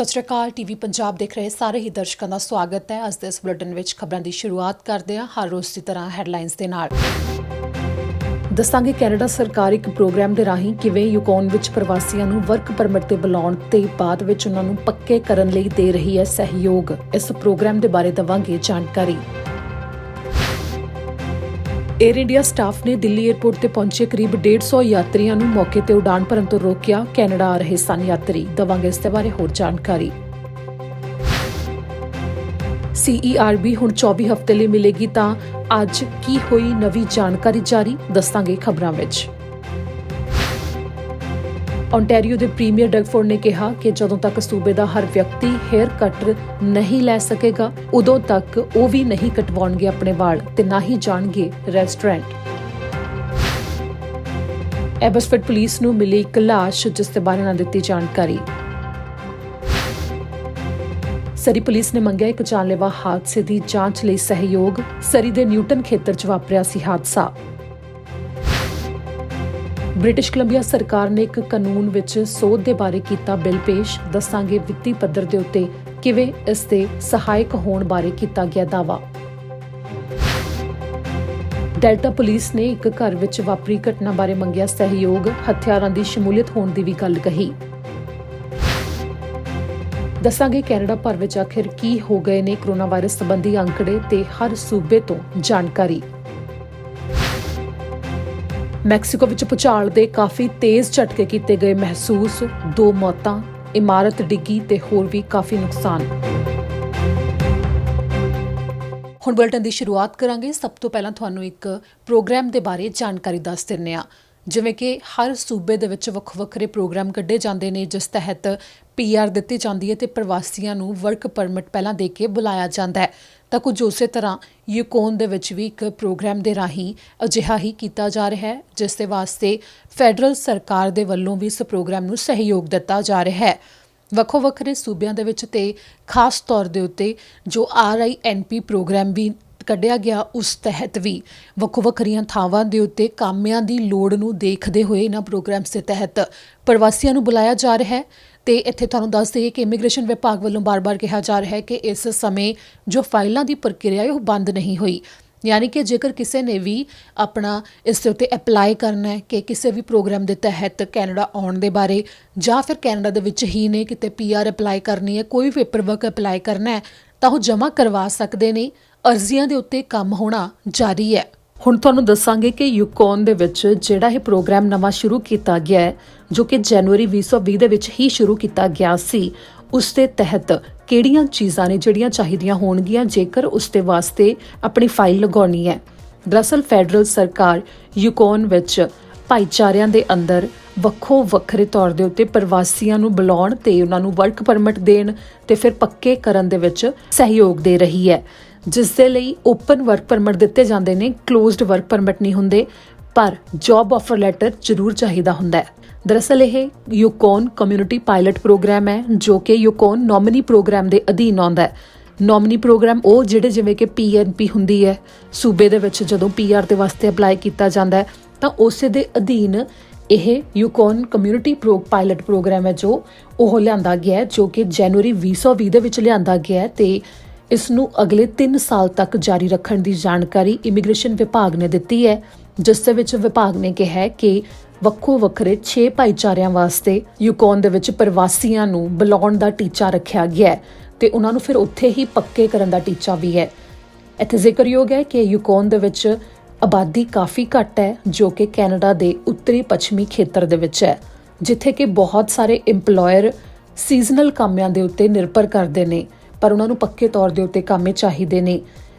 ਸਤਿ ਸ਼੍ਰੀ ਅਕਾਲ ਟੀਵੀ ਪੰਜਾਬ ਦੇਖ ਰਹੇ ਸਾਰੇ ਹੀ ਦਰਸ਼ਕਾਂ ਦਾ ਸਵਾਗਤ ਹੈ। ਅੱਜ ਦੇ ਇਸ ਬੁਲੇਟਿਨ ਵਿੱਚ ਖਬਰਾਂ ਦੀ ਸ਼ੁਰੂਆਤ ਕਰਦੇ ਹਾਂ ਹਰ ਰੋਜ਼ ਦੀ ਤਰ੍ਹਾਂ ਹੈਡਲਾਈਨਸ ਦੇ ਨਾਲ। ਦੱਸਾਂਗੇ ਕੈਨੇਡਾ ਸਰਕਾਰ ਇੱਕ ਪ੍ਰੋਗਰਾਮ ਦੇ ਰਾਹੀਂ ਕਿਵੇਂ ਯੂਕੋਨ ਵਿੱਚ ਪ੍ਰਵਾਸੀਆਂ ਨੂੰ ਵਰਕ ਪਰਮਿਟ ਤੇ ਬੁਲਾਉਣ ਤੇ ਬਾਅਦ ਵਿੱਚ ਉਹਨਾਂ ਨੂੰ ਪੱਕੇ ਕਰਨ ਲਈ ਦੇ ਰਹੀ ਹੈ ਸਹਿਯੋਗ। ਇਸ ਪ੍ਰੋਗਰਾਮ ਦੇ ਬਾਰੇ ਦਵਾਂਗੇ ਜਾਣਕਾਰੀ। ਏਅਰ ਇੰਡੀਆ ਸਟਾਫ ਨੇ ਦਿੱਲੀ ਏਅਰਪੋਰਟ ਤੇ ਪਹੁੰਚੇ ਕਰੀਬ 150 ਯਾਤਰੀਆਂ ਨੂੰ ਮੌਕੇ ਤੇ ਉਡਾਣ ਭਰਨ ਤੋਂ ਰੋਕਿਆ। ਕੈਨੇਡਾ ਆ ਰਹੇ ਸਨ ਯਾਤਰੀ। ਦਵਾਂਗੇ ਇਸ ਦੇ ਬਾਰੇ ਹੋਰ ਜਾਣਕਾਰੀ। CERB ਹੁਣ 24 ਹਫ਼ਤੇ ਲਈ ਮਿਲੇਗੀ ਤਾਂ ਅੱਜ ਕੀ ਹੋਈ ਨਵੀਂ ਜਾਣਕਾਰੀ ਜਾਰੀ, ਦੱਸਾਂਗੇ ਖਬਰਾਂ ਵਿੱਚ। ਓਨਟਾਰੀਓ ਦੇ ਪ੍ਰੀਮੀਅਰ ਡਗ ਫੋਰਡ ਨੇ ਕਿਹਾ ਕਿ ਜਦੋਂ ਤੱਕ ਸੂਬੇ ਦਾ ਹਰ ਵਿਅਕਤੀ ਹੇਅਰ ਕੱਟ ਨਹੀਂ ਲੈ ਸਕੇਗਾ ਉਦੋਂ ਤੱਕ ਉਹ ਵੀ ਨਹੀਂ ਕਟਵਾਉਣਗੇ ਆਪਣੇ ਵਾਲ ਤੇ ਨਾ ਹੀ ਜਾਣਗੇ ਰੈਸਟੋਰੈਂਟ। ਐਬਸਫੋਰਡ ਪੁਲਿਸ ਨੂੰ ਮਿਲੀ ਇੱਕ ਲਾਸ਼ ਜਿਸ ਦੇ ਬਾਰੇ ਨਾ ਦਿੱਤੀ ਜਾਣਕਾਰੀ। ਸਰੀ ਪੁਲਿਸ ਨੇ ਮੰਗਿਆ ਇੱਕ ਜਾਨਲੇਵਾ ਹਾਦਸੇ ਦੀ ਜਾਂਚ ਲਈ ਸਹਿਯੋਗ। ਸਰੀ ਦੇ ਨਿਊਟਨ ਖੇਤਰ 'ਚ ਵਾਪਰਿਆ ਸੀ ਹਾਦਸਾ। ਬ੍ਰਿਟਿਸ਼ ਕੋਲੰਬੀਆ ਸਰਕਾਰ ਨੇ ਇੱਕ ਕਾਨੂੰਨ ਵਿੱਚ ਸੋਧ ਦੇ ਬਾਰੇ ਕੀਤਾ ਬਿੱਲ ਪੇਸ਼। ਦੱਸਾਂਗੇ ਵਿੱਤੀ ਪੱਧਰ ਦੇ ਉੱਤੇ ਕਿਵੇਂ ਇਸ ਦੇ ਸਹਾਇਕ ਹੋਣ ਬਾਰੇ ਕੀਤਾ ਗਿਆ ਦਾਅਵਾ। ਡੈਲਟਾ ਪੁਲਿਸ ਨੇ ਇੱਕ ਘਰ ਵਿੱਚ ਵਾਪਰੀ ਘਟਨਾ ਬਾਰੇ ਮੰਗਿਆ ਸਹਿਯੋਗ। ਹਥਿਆਰਾਂ ਦੀ ਸ਼ਮੂਲੀਅਤ ਹੋਣ ਦੀ ਵੀ ਗੱਲ ਕਹੀ। ਦੱਸਾਂਗੇ ਕੈਨੇਡਾ ਭਰ ਵਿੱਚ ਆਖਿਰ ਕੀ ਹੋ ਗਏ ਨੇ ਕੋਰੋਨਾ ਵਾਇਰਸ ਸੰਬੰਧੀ ਅੰਕੜੇ ਤੇ ਹਰ ਸੂਬੇ ਤੋਂ ਜਾਣਕਾਰੀ। ਮੈਕਸੀਕੋ ਵਿੱਚ ਭੂਚਾਲ ਦੇ ਕਾਫੀ ਤੇਜ਼ ਝਟਕੇ ਕੀਤੇ ਗਏ ਮਹਿਸੂਸ। 2 ਮੌਤਾਂ, ਇਮਾਰਤ ਡਿੱਗੀ ਤੇ ਹੋਰ ਵੀ ਕਾਫੀ ਨੁਕਸਾਨ। ਹੁਣ ਬੁਲੇਟਿਨ ਦੀ ਸ਼ੁਰੂਆਤ ਕਰਾਂਗੇ। ਸਭ ਤੋਂ ਪਹਿਲਾਂ ਤੁਹਾਨੂੰ ਇੱਕ ਪ੍ਰੋਗਰਾਮ ਦੇ ਬਾਰੇ ਜਾਣਕਾਰੀ ਦੱਸ ਦਿੰਦੇ ਹਾਂ। ਜਿਵੇਂ ਕਿ ਹਰ ਸੂਬੇ ਦੇ ਵਿੱਚ ਵੱਖਰੇ ਪ੍ਰੋਗਰਾਮ ਕੱਢੇ ਜਾਂਦੇ ਨੇ ਜਿਸ ਤਹਿਤ PR ਦਿੱਤੀ ਜਾਂਦੀ ਹੈ ਤੇ ਪ੍ਰਵਾਸੀਆਂ ਨੂੰ ਵਰਕ ਪਰਮਿਟ ਪਹਿਲਾਂ ਦੇ ਕੇ ਬੁਲਾਇਆ ਜਾਂਦਾ ਹੈ। ਤਾਂ ਕੁਝ ਉਸੇ ਤਰ੍ਹਾਂ ਯੂਕੋਨ ਦੇ ਵਿੱਚ ਵੀ ਇੱਕ ਪ੍ਰੋਗਰਾਮ ਦੇ ਰਾਹੀਂ ਅਜਿਹਾ ਹੀ ਕੀਤਾ ਜਾ ਰਿਹਾ ਹੈ ਜਿਸ ਦੇ ਵਾਸਤੇ ਫੈਡਰਲ ਸਰਕਾਰ ਦੇ ਵੱਲੋਂ ਵੀ ਇਸ ਪ੍ਰੋਗਰਾਮ ਨੂੰ ਸਹਿਯੋਗ ਦਿੱਤਾ ਜਾ ਰਿਹਾ ਹੈ। ਵੱਖਰੇ ਸੂਬਿਆਂ ਦੇ ਵਿੱਚ ਤੇ ਖਾਸ ਤੌਰ ਦੇ ਉੱਤੇ ਜੋ RINP ਪ੍ਰੋਗਰਾਮ ਵੀ ਕੱਢਿਆ ਗਿਆ ਉਸ ਤਹਿਤ ਵੀ ਵੱਖਰੀਆਂ ਥਾਵਾਂ ਦੇ ਉੱਤੇ ਕਾਮਿਆਂ ਦੀ ਲੋੜ ਨੂੰ ਦੇਖਦੇ ਹੋਏ ਇਹਨਾਂ ਪ੍ਰੋਗਰਾਮਸ ਦੇ ਤਹਿਤ ਪ੍ਰਵਾਸੀਆਂ ਨੂੰ ਬੁਲਾਇਆ ਜਾ ਰਿਹਾ ਹੈ। ਤੇ ਇੱਥੇ ਤੁਹਾਨੂੰ ਦੱਸ ਦਈਏ ਕਿ ਇਮੀਗ੍ਰੇਸ਼ਨ ਵਿਭਾਗ ਵੱਲੋਂ ਬਾਰ-ਬਾਰ ਕਿਹਾ ਜਾ ਰਿਹਾ ਹੈ ਕਿ ਇਸ ਸਮੇਂ ਜੋ ਫਾਈਲਾਂ ਦੀ ਪ੍ਰਕਿਰਿਆ ਹੈ ਉਹ ਬੰਦ ਨਹੀਂ ਹੋਈ। ਯਾਨੀ ਕਿ ਜੇਕਰ ਕਿਸੇ ਨੇ ਵੀ ਆਪਣਾ ਇਸ ਦੇ ਉੱਤੇ ਅਪਲਾਈ ਕਰਨਾ ਹੈ ਕਿ ਕਿਸੇ ਵੀ ਪ੍ਰੋਗਰਾਮ ਦੇ ਤਹਿਤ ਕੈਨੇਡਾ ਆਉਣ ਦੇ ਬਾਰੇ ਜਾਂ ਫਿਰ ਕੈਨੇਡਾ ਦੇ ਵਿੱਚ ਹੀ ਨੇ ਕਿਤੇ PR ਅਪਲਾਈ ਕਰਨੀ ਹੈ, ਕੋਈ ਵੀ ਪੇਪਰ ਵਰਕ ਅਪਲਾਈ ਕਰਨਾ ਹੈ ਤਾਂ ਉਹ ਜਮ੍ਹਾਂ ਕਰਵਾ ਸਕਦੇ ਨੇ। ਅਰਜ਼ੀਆਂ ਦੇ ਉੱਤੇ ਕੰਮ ਹੋਣਾ ਜਾਰੀ ਹੈ। ਹੁਣ ਤੁਹਾਨੂੰ ਦੱਸਾਂਗੇ ਕਿ ਯੂਕੋਨ ਦੇ ਵਿੱਚ ਜਿਹੜਾ ਇਹ ਪ੍ਰੋਗਰਾਮ ਨਵਾਂ ਸ਼ੁਰੂ ਕੀਤਾ ਗਿਆ ਹੈ ਜੋ ਕਿ ਜਨਵਰੀ 2020 ਦੇ ਵਿੱਚ ਹੀ ਸ਼ੁਰੂ ਕੀਤਾ ਗਿਆ ਸੀ, ਉਸ ਦੇ ਤਹਿਤ ਕਿਹੜੀਆਂ ਚੀਜ਼ਾਂ ਨੇ ਜਿਹੜੀਆਂ ਚਾਹੀਦੀਆਂ ਹੋਣਗੀਆਂ ਜੇਕਰ ਉਸ ਦੇ ਵਾਸਤੇ ਆਪਣੀ ਫਾਈਲ ਲਗਾਉਣੀ ਹੈ। ਦਰਅਸਲ ਫੈਡਰਲ ਸਰਕਾਰ ਯੂਕੋਨ ਵਿੱਚ ਭਾਈਚਾਰਿਆਂ ਦੇ ਅੰਦਰ ਵੱਖਰੇ ਤੌਰ ਦੇ ਉੱਤੇ ਪ੍ਰਵਾਸੀਆਂ ਨੂੰ ਬੁਲਾਉਣ ਤੇ ਉਹਨਾਂ ਨੂੰ ਵਰਕ ਪਰਮਿਟ ਦੇਣ ਤੇ ਫਿਰ ਪੱਕੇ ਕਰਨ ਦੇ ਵਿੱਚ ਸਹਿਯੋਗ ਦੇ ਰਹੀ ਹੈ, ਜਿਸ ਦੇ ਲਈ ਓਪਨ ਵਰਕ ਪਰਮਿਟ ਦਿੱਤੇ ਜਾਂਦੇ ਨੇ, ਕਲੋਜ਼ਡ ਵਰਕ ਪਰਮਿਟ ਨਹੀਂ ਹੁੰਦੇ, ਪਰ ਜੌਬ ਆਫਰ ਲੈਟਰ ਜ਼ਰੂਰ ਚਾਹੀਦਾ ਹੁੰਦਾ ਹੈ। ਦਰਅਸਲ ਇਹ ਯੂਕੋਨ ਕਮਿਊਨਿਟੀ ਪਾਇਲਟ ਪ੍ਰੋਗਰਾਮ ਹੈ ਜੋ ਕਿ ਯੂਕੋਨ ਨੋਮਨੀ ਪ੍ਰੋਗਰਾਮ ਦੇ ਅਧੀਨ ਆਉਂਦਾ ਹੈ। ਨੋਮਨੀ ਪ੍ਰੋਗਰਾਮ ਉਹ ਜਿਹੜੇ ਜਿਵੇਂ ਕਿ PNP ਹੁੰਦੀ ਹੈ ਸੂਬੇ ਦੇ ਵਿੱਚ ਜਦੋਂ PR ਦੇ ਵਾਸਤੇ ਅਪਲਾਈ ਕੀਤਾ ਜਾਂਦਾ ਹੈ ਤਾਂ ਉਸੇ ਦੇ ਅਧੀਨ ਇਹ ਯੂਕੋਨ ਕਮਿਊਨਿਟੀ ਪਾਇਲਟ ਪ੍ਰੋਗਰਾਮ ਹੈ ਜੋ ਉਹ ਲਿਆਂਦਾ ਗਿਆ ਹੈ, ਜੋ ਕਿ ਜਨਵਰੀ 2020 ਦੇ ਵਿੱਚ ਲਿਆਂਦਾ ਗਿਆ ਹੈ ਤੇ ਇਸ ਨੂੰ ਅਗਲੇ 3 ਸਾਲ ਤੱਕ ਜਾਰੀ ਰੱਖਣ ਦੀ ਜਾਣਕਾਰੀ ਇਮੀਗ੍ਰੇਸ਼ਨ ਵਿਭਾਗ ਨੇ ਦਿੱਤੀ ਹੈ, ਜਿਸ ਦੇ ਵਿੱਚ ਵਿਭਾਗ ਨੇ ਕਿਹਾ ਹੈ ਕਿ ਵੱਖਰੇ 6 ਭਾਈਚਾਰਿਆਂ ਵਾਸਤੇ ਯੂਕੋਨ ਦੇ ਵਿੱਚ ਪ੍ਰਵਾਸੀਆਂ ਨੂੰ ਬੁਲਾਉਣ ਦਾ ਟੀਚਾ ਰੱਖਿਆ ਗਿਆ ਹੈ ਤੇ ਉਹਨਾਂ ਨੂੰ ਫਿਰ ਉੱਥੇ ਹੀ ਪੱਕੇ ਕਰਨ ਦਾ ਟੀਚਾ ਵੀ ਹੈ। ਇੱਥੇ ਜ਼ਿਕਰਯੋਗ ਹੈ ਕਿ ਯੂਕੋਨ ਦੇ ਵਿੱਚ ਆਬਾਦੀ ਕਾਫੀ ਘੱਟ ਹੈ ਜੋ ਕਿ ਕੈਨੇਡਾ ਦੇ ਉੱਤਰੀ ਪੱਛਮੀ ਖੇਤਰ ਦੇ ਵਿੱਚ ਹੈ, ਜਿੱਥੇ ਕਿ ਬਹੁਤ ਸਾਰੇ ਇੰਪਲੋਇਰ ਸੀਜ਼ਨਲ ਕੰਮਾਂ ਦੇ ਉੱਤੇ ਨਿਰਭਰ ਕਰਦੇ ਨੇ ਪਰ ਉਹਨਾਂ ਨੂੰ ਪੱਕੇ ਤੌਰ ਦੇ ਉੱਤੇ ਕੰਮ ਚਾਹੀਦੇ ਨੇ।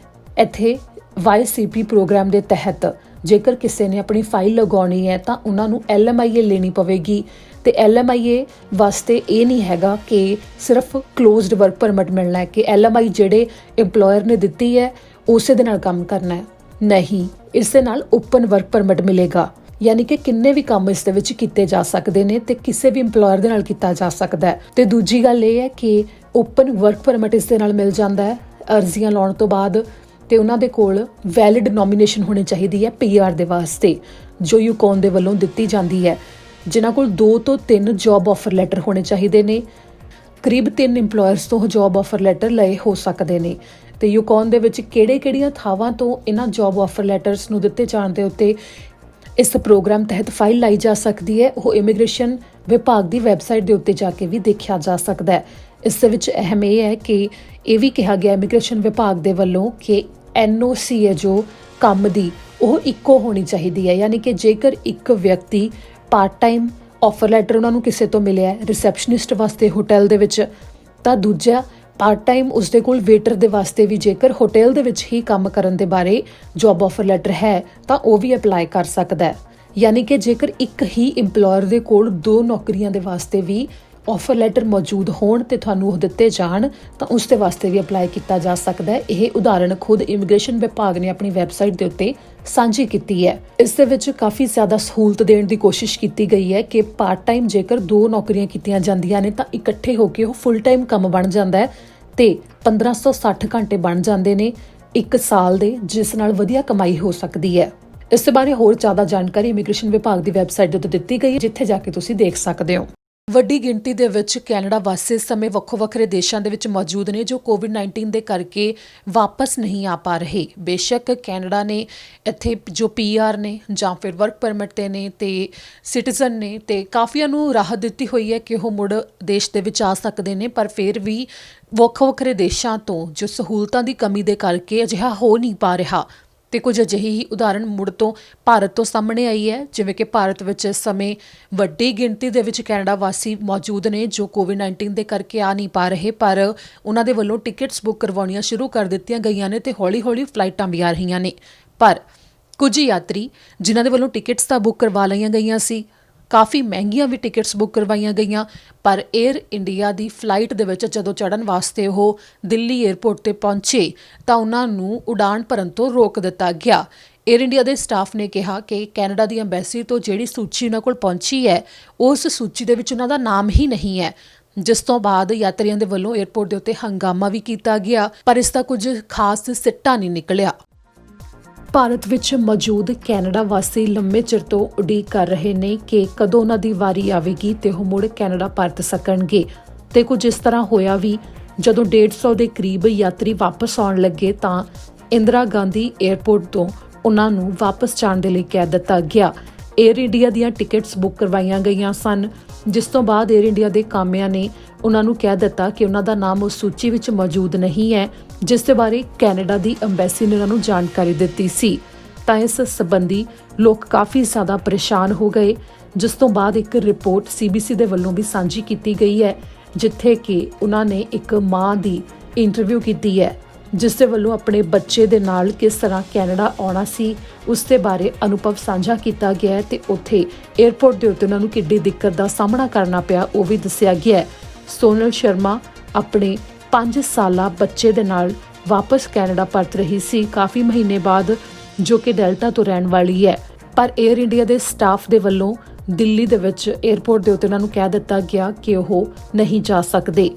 ਇੱਥੇ YCP ਪ੍ਰੋਗਰਾਮ ਦੇ ਤਹਿਤ ਜੇਕਰ ਕਿਸੇ ਨੇ ਆਪਣੀ ਫਾਈਲ ਲਗਾਉਣੀ ਹੈ ਤਾਂ ਉਹਨਾਂ ਨੂੰ LMIA ਲੈਣੀ ਪਵੇਗੀ ਤੇ LMIA ਵਾਸਤੇ ਇਹ ਨਹੀਂ ਹੈਗਾ ਕਿ ਸਿਰਫ ਕਲੋਜ਼ਡ ਵਰਕ ਪਰਮਿਟ ਮਿਲਣਾ ਹੈ ਕਿ LMI ਜਿਹੜੇ ਇੰਪਲੋਇਰ ਨੇ ਦਿੱਤੀ ਹੈ ਉਸੇ ਦੇ ਨਾਲ ਕੰਮ ਕਰਨਾ ਹੈ, ਨਹੀਂ, ਇਸ ਦੇ ਨਾਲ ਓਪਨ ਵਰਕ ਪਰਮਿਟ ਮਿਲੇਗਾ। ਯਾਨੀ ਕਿ ਕਿੰਨੇ ਵੀ ਕੰਮ ਇਸ ਦੇ ਵਿੱਚ ਕੀਤੇ ਜਾ ਸਕਦੇ ਨੇ ਤੇ ਕਿਸੇ ਵੀ ਇੰਪਲੋਇਰ ਦੇ ਨਾਲ ਕੀਤਾ ਜਾ ਸਕਦਾ ਹੈ। ਤੇ ਦੂਜੀ ਗੱਲ ਇਹ ਹੈ ਕਿ ਓਪਨ ਵਰਕ ਪਰਮਿਟ ਇਸ ਦੇ ਨਾਲ ਮਿਲ ਜਾਂਦਾ ਹੈ ਅਰਜ਼ੀਆਂ ਲਾਉਣ ਤੋਂ ਬਾਅਦ ਤੇ ਉਹਨਾਂ ਦੇ ਕੋਲ ਵੈਲਿਡ ਨੋਮੀਨੇਸ਼ਨ ਹੋਣੀ ਚਾਹੀਦੀ ਹੈ PR ਦੇ ਵਾਸਤੇ ਜੋ ਯੂਕੋਨ ਦੇ ਵੱਲੋਂ ਦਿੱਤੀ ਜਾਂਦੀ ਹੈ, ਜਿਨ੍ਹਾਂ ਕੋਲ 2 ਤੋਂ 3 ਜੌਬ ਆਫਰ ਲੈਟਰ ਹੋਣੇ ਚਾਹੀਦੇ ਨੇ। ਕਰੀਬ 3 ਇੰਪਲੋਇਰਸ ਤੋਂ ਜੌਬ ਆਫਰ ਲੈਟਰ ਲਏ ਹੋ ਸਕਦੇ ਨੇ ਤੇ ਯੂਕੌਨ ਦੇ ਵਿੱਚ ਕਿਹੜੀਆਂ ਥਾਵਾਂ ਤੋਂ ਇਹਨਾਂ ਜੌਬ ਆਫਰ ਲੈਟਰਸ ਨੂੰ ਦਿੱਤੇ ਜਾਣ ਦੇ ਉੱਤੇ ਇਸ ਪ੍ਰੋਗਰਾਮ ਤਹਿਤ ਫਾਈਲ ਲਾਈ ਜਾ ਸਕਦੀ ਹੈ, ਉਹ ਇਮੀਗ੍ਰੇਸ਼ਨ ਵਿਭਾਗ ਦੀ ਵੈਬਸਾਈਟ ਦੇ ਉੱਤੇ ਜਾ ਕੇ ਵੀ ਦੇਖਿਆ ਜਾ ਸਕਦਾ ਹੈ। ਇਸ ਦੇ ਵਿੱਚ ਅਹਿਮ ਇਹ ਹੈ ਕਿ ਇਹ ਵੀ ਕਿਹਾ ਗਿਆ ਇਮੀਗ੍ਰੇਸ਼ਨ ਵਿਭਾਗ ਦੇ ਵੱਲੋਂ ਕਿ NOC ਹੈ ਜੋ ਕੰਮ ਦੀ ਉਹ ਇੱਕੋ ਹੋਣੀ ਚਾਹੀਦੀ ਹੈ, ਯਾਨੀ ਕਿ ਜੇਕਰ ਇੱਕ ਵਿਅਕਤੀ ਪਾਰਟ ਟਾਈਮ ਆਫਰ ਲੈਟਰ ਉਹਨਾਂ ਨੂੰ ਕਿਸੇ ਤੋਂ ਮਿਲਿਆ ਰਿਸੈਪਸ਼ਨਿਸਟ ਵਾਸਤੇ ਹੋਟਲ ਦੇ ਵਿੱਚ, ਤਾਂ ਦੂਜਾ ਪਾਰਟ ਟਾਈਮ ਉਸਦੇ ਕੋਲ ਵੇਟਰ ਦੇ ਵਾਸਤੇ ਵੀ ਜੇਕਰ ਹੋਟਲ ਦੇ ਵਿੱਚ ਹੀ ਕੰਮ ਕਰਨ ਦੇ ਬਾਰੇ ਜੌਬ ਆਫਰ ਲੈਟਰ ਹੈ ਤਾਂ ਉਹ ਵੀ ਅਪਲਾਈ ਕਰ ਸਕਦਾ ਹੈ। ਯਾਨੀ ਕਿ ਜੇਕਰ ਇੱਕ ਹੀ ਇੰਪਲੋਇਰ ਦੇ ਕੋਲ 2 ਨੌਕਰੀਆਂ ਦੇ ਵਾਸਤੇ ਵੀ ਆਫਰ ਲੈਟਰ ਮੌਜੂਦ ਹੋਣ ਤੇ ਤੁਹਾਨੂੰ ਉਹ ਦਿੱਤੇ ਜਾਣ ਤਾਂ ਉਸ ਦੇ ਵਾਸਤੇ ਵੀ ਅਪਲਾਈ ਕੀਤਾ ਜਾ ਸਕਦਾ ਹੈ। ਇਹ ਉਦਾਹਰਣ ਖੁਦ ਇਮੀਗ੍ਰੇਸ਼ਨ ਵਿਭਾਗ ਨੇ ਆਪਣੀ ਵੈਬਸਾਈਟ ਦੇ ਉੱਤੇ ਸਾਂਝੀ ਕੀਤੀ ਹੈ। ਇਸ ਦੇ ਵਿੱਚ ਕਾਫੀ ਜ਼ਿਆਦਾ ਸਹੂਲਤ ਦੇਣ ਦੀ ਕੋਸ਼ਿਸ਼ ਕੀਤੀ ਗਈ ਹੈ ਕਿ ਪਾਰਟ ਟਾਈਮ ਜੇਕਰ 2 ਨੌਕਰੀਆਂ ਕੀਤੀਆਂ ਜਾਂਦੀਆਂ ਨੇ ਤਾਂ ਇਕੱਠੇ ਹੋ ਕੇ ਉਹ ਫੁੱਲ ਟਾਈਮ ਕੰਮ ਬਣ ਜਾਂਦਾ ਹੈ ਤੇ 1560 ਘੰਟੇ ਬਣ ਜਾਂਦੇ ਨੇ 1 ਸਾਲ ਦੇ, ਜਿਸ ਨਾਲ ਵਧੀਆ ਕਮਾਈ ਹੋ ਸਕਦੀ ਹੈ। ਇਸ ਦੇ ਬਾਰੇ ਹੋਰ ਜ਼ਿਆਦਾ ਜਾਣਕਾਰੀ ਇਮੀਗ੍ਰੇਸ਼ਨ ਵਿਭਾਗ ਦੀ ਵੈਬਸਾਈਟ ਦੇ ਉੱਤੇ ਦਿੱਤੀ ਗਈ ਹੈ, ਜਿੱਥੇ ਜਾ ਕੇ ਤੁਸੀਂ ਦੇਖ ਸਕਦੇ ਹੋ। ਵੱਡੀ ਗਿਣਤੀ ਦੇ ਵਿੱਚ ਕੈਨੇਡਾ ਵਾਸੀ ਇਸ ਸਮੇਂ ਵੱਖੋ-ਵੱਖਰੇ ਦੇਸ਼ਾਂ ਦੇ ਵਿੱਚ ਮੌਜੂਦ ਨੇ ਜੋ ਕੋਵਿਡ-19 ਦੇ ਕਰਕੇ ਵਾਪਸ ਨਹੀਂ ਆ ਪਾ ਰਹੇ। ਬੇਸ਼ੱਕ ਕੈਨੇਡਾ ਨੇ ਇੱਥੇ ਜੋ PR ਨੇ ਜਾਂ ਫਿਰ ਵਰਕ ਪਰਮਿਟ ਤੇ ਨੇ ਤੇ ਸਿਟੀਜ਼ਨ ਨੇ ਤੇ ਕਾਫੀਆਂ ਨੂੰ ਰਾਹਤ ਦਿੱਤੀ ਹੋਈ ਹੈ ਕਿ ਉਹ ਮੁੜ ਦੇਸ਼ ਦੇ ਵਿੱਚ ਆ ਸਕਦੇ ਨੇ, ਪਰ ਫਿਰ ਵੀ ਵੱਖੋ-ਵੱਖਰੇ ਦੇਸ਼ਾਂ ਤੋਂ ਜੋ ਸਹੂਲਤਾਂ ਦੀ ਕਮੀ ਦੇ ਕਰਕੇ ਅਜਿਹਾ ਹੋ ਨਹੀਂ ਪਾ ਰਿਹਾ। ਤੇ ਕੁਝ ਅਜਿਹੀ ਹੀ ਉਦਾਹਰਣ ਮੁੜ ਤੋਂ ਭਾਰਤ ਤੋਂ ਸਾਹਮਣੇ ਆਈ ਹੈ, ਜਿਵੇਂ ਕਿ ਭਾਰਤ ਵਿੱਚ ਇਸ ਸਮੇਂ ਵੱਡੀ ਗਿਣਤੀ ਦੇ ਵਿੱਚ ਕੈਨੇਡਾ ਵਾਸੀ ਮੌਜੂਦ ਨੇ ਜੋ ਕੋਵਿਡ-19 ਦੇ ਕਰਕੇ ਆ ਨਹੀਂ ਪਾ ਰਹੇ, ਪਰ ਉਹਨਾਂ ਦੇ ਵੱਲੋਂ ਟਿਕਟਸ ਬੁੱਕ ਕਰਵਾਉਣੀਆਂ ਸ਼ੁਰੂ ਕਰ ਦਿੱਤੀਆਂ ਗਈਆਂ ਨੇ ਤੇ ਹੌਲੀ-ਹੌਲੀ ਫਲਾਈਟਾਂ ਵੀ ਆ ਰਹੀਆਂ ਨੇ। ਪਰ ਕੁਝ ਯਾਤਰੀ ਜਿਨ੍ਹਾਂ ਦੇ ਵੱਲੋਂ ਟਿਕਟਸ ਤਾਂ ਬੁੱਕ ਕਰਵਾ ਲਈਆਂ ਗਈਆਂ ਸੀ, ਕਾਫੀ ਮਹਿੰਗੀਆਂ ਵੀ ਟਿਕਟਸ ਬੁੱਕ ਕਰਵਾਈਆਂ ਗਈਆਂ, ਪਰ 에ਅਰ ਇੰਡੀਆ ਦੀ ਫਲਾਈਟ ਦੇ ਵਿੱਚ ਜਦੋਂ ਚੜ੍ਹਨ ਵਾਸਤੇ ਉਹ ਦਿੱਲੀ ਏਅਰਪੋਰਟ ਤੇ ਪਹੁੰਚੇ ਤਾਂ ਉਹਨਾਂ ਨੂੰ ਉਡਾਣ ਭਰਨ ਤੋਂ ਰੋਕ ਦਿੱਤਾ ਗਿਆ। 에ਅਰ ਇੰਡੀਆ ਦੇ ਸਟਾਫ ਨੇ ਕਿਹਾ ਕਿ ਕੈਨੇਡਾ ਦੀ ਐਮਬੈਸੀ ਤੋਂ ਜਿਹੜੀ ਸੂਚੀ ਉਹਨਾਂ ਕੋਲ ਪਹੁੰਚੀ ਹੈ ਉਸ ਸੂਚੀ ਦੇ ਵਿੱਚ ਉਹਨਾਂ ਦਾ ਨਾਮ ਹੀ ਨਹੀਂ ਹੈ, ਜਿਸ ਤੋਂ ਬਾਅਦ ਯਾਤਰੀਆਂ ਦੇ ਵੱਲੋਂ ਏਅਰਪੋਰਟ ਦੇ ਉੱਤੇ ਹੰਗਾਮਾ ਵੀ ਕੀਤਾ ਗਿਆ, ਪਰ ਇਸ ਦਾ ਕੁਝ ਖਾਸ ਸਿੱਟਾ ਨਹੀਂ ਨਿਕਲਿਆ। ਭਾਰਤ ਵਿੱਚ ਮੌਜੂਦ ਕੈਨੇਡਾ ਵਾਸੀ ਲੰਮੇ ਚਿਰ ਤੋਂ ਉਡੀਕ ਕਰ ਰਹੇ ਨੇ ਕਿ ਕਦੋਂ ਉਹਨਾਂ ਦੀ ਵਾਰੀ ਆਵੇਗੀ ਤੇ ਉਹ ਮੁੜ ਕੈਨੇਡਾ ਪਰਤ ਸਕਣਗੇ ਤੇ ਕੁਝ ਇਸ ਤਰ੍ਹਾਂ ਹੋਇਆ ਵੀ ਜਦੋਂ 150 ਦੇ ਕਰੀਬ ਯਾਤਰੀ ਵਾਪਸ ਆਉਣ ਲੱਗੇ ਤਾਂ ਇੰਦਰਾ ਗਾਂਧੀ ਏਅਰਪੋਰਟ ਤੋਂ ਉਹਨਾਂ ਨੂੰ ਵਾਪਸ ਜਾਣ ਦੇ ਲਈ ਕਹਿ ਦਿੱਤਾ ਗਿਆ। 에ਅਰ ਇੰਡੀਆ ਦੀਆਂ ਟਿਕਟਸ ਬੁੱਕ ਕਰਵਾਈਆਂ ਗਈਆਂ ਸਨ, ਜਿਸ ਤੋਂ ਬਾਅਦ 에ਅਰ ਇੰਡੀਆ ਦੇ ਕਾਮਿਆਂ ਨੇ ਉਹਨਾਂ ਨੂੰ ਕਹਿ ਦਿੱਤਾ ਕਿ ਉਹਨਾਂ ਦਾ ਨਾਮ ਉਸ ਸੂਚੀ ਵਿੱਚ ਮੌਜੂਦ ਨਹੀਂ ਹੈ, ਜਿਸ ਦੇ ਬਾਰੇ ਕੈਨੇਡਾ ਦੀ ਐਮਬੈਸੀ ਨੇ ਉਹਨਾਂ ਨੂੰ ਜਾਣਕਾਰੀ ਦਿੱਤੀ ਸੀ। ਤਾਂ ਇਸ ਸੰਬੰਧੀ ਲੋਕ ਕਾਫੀ ਜ਼ਿਆਦਾ ਪਰੇਸ਼ਾਨ ਹੋ ਗਏ, ਜਿਸ ਤੋਂ ਬਾਅਦ ਇੱਕ ਰਿਪੋਰਟ CBC ਦੇ ਵੱਲੋਂ ਵੀ ਸਾਂਝੀ ਕੀਤੀ ਗਈ ਹੈ, ਜਿੱਥੇ ਕਿ ਉਹਨਾਂ ਨੇ ਇੱਕ ਮਾਂ ਦੀ ਇੰਟਰਵਿਊ ਕੀਤੀ ਹੈ, ਜਿਸ ਦੇ ਵੱਲੋਂ ਆਪਣੇ ਬੱਚੇ ਦੇ ਨਾਲ ਕਿਸ ਤਰ੍ਹਾਂ ਕੈਨੇਡਾ ਆਉਣਾ ਸੀ ਉਸ ਦੇ ਬਾਰੇ ਅਨੁਭਵ ਸਾਂਝਾ ਕੀਤਾ ਗਿਆ ਹੈ ਤੇ ਉੱਥੇ ਏਅਰਪੋਰਟ ਦੇ ਉੱਤੇ ਉਹਨਾਂ ਨੂੰ ਕਿੱਡੀ ਦਿੱਕਤ ਦਾ ਸਾਹਮਣਾ ਕਰਨਾ ਪਿਆ ਉਹ ਵੀ ਦੱਸਿਆ ਗਿਆ ਹੈ। ਸੋਨਲ ਸ਼ਰਮਾ ਆਪਣੇ 5 ਸਾਲਾ ਬੱਚੇ ਦੇ ਨਾਲ ਵਾਪਸ ਕੈਨੇਡਾ ਪਰਤ ਰਹੀ ਸੀ ਕਾਫੀ ਮਹੀਨੇ ਬਾਅਦ, ਜੋ ਕਿ ਡੈਲਟਾ ਤੋਂ ਰਹਿਣ ਵਾਲੀ ਹੈ, ਪਰ 에ਅਰ ਇੰਡੀਆ ਦੇ ਸਟਾਫ ਦੇ ਵੱਲੋਂ ਦਿੱਲੀ ਦੇ ਵਿੱਚ ਏਅਰਪੋਰਟ ਦੇ ਉੱਤੇ ਉਹਨਾਂ ਨੂੰ ਕਹਿ ਦਿੱਤਾ ਗਿਆ ਕਿ ਉਹ ਨਹੀਂ ਜਾ ਸਕਦੇ।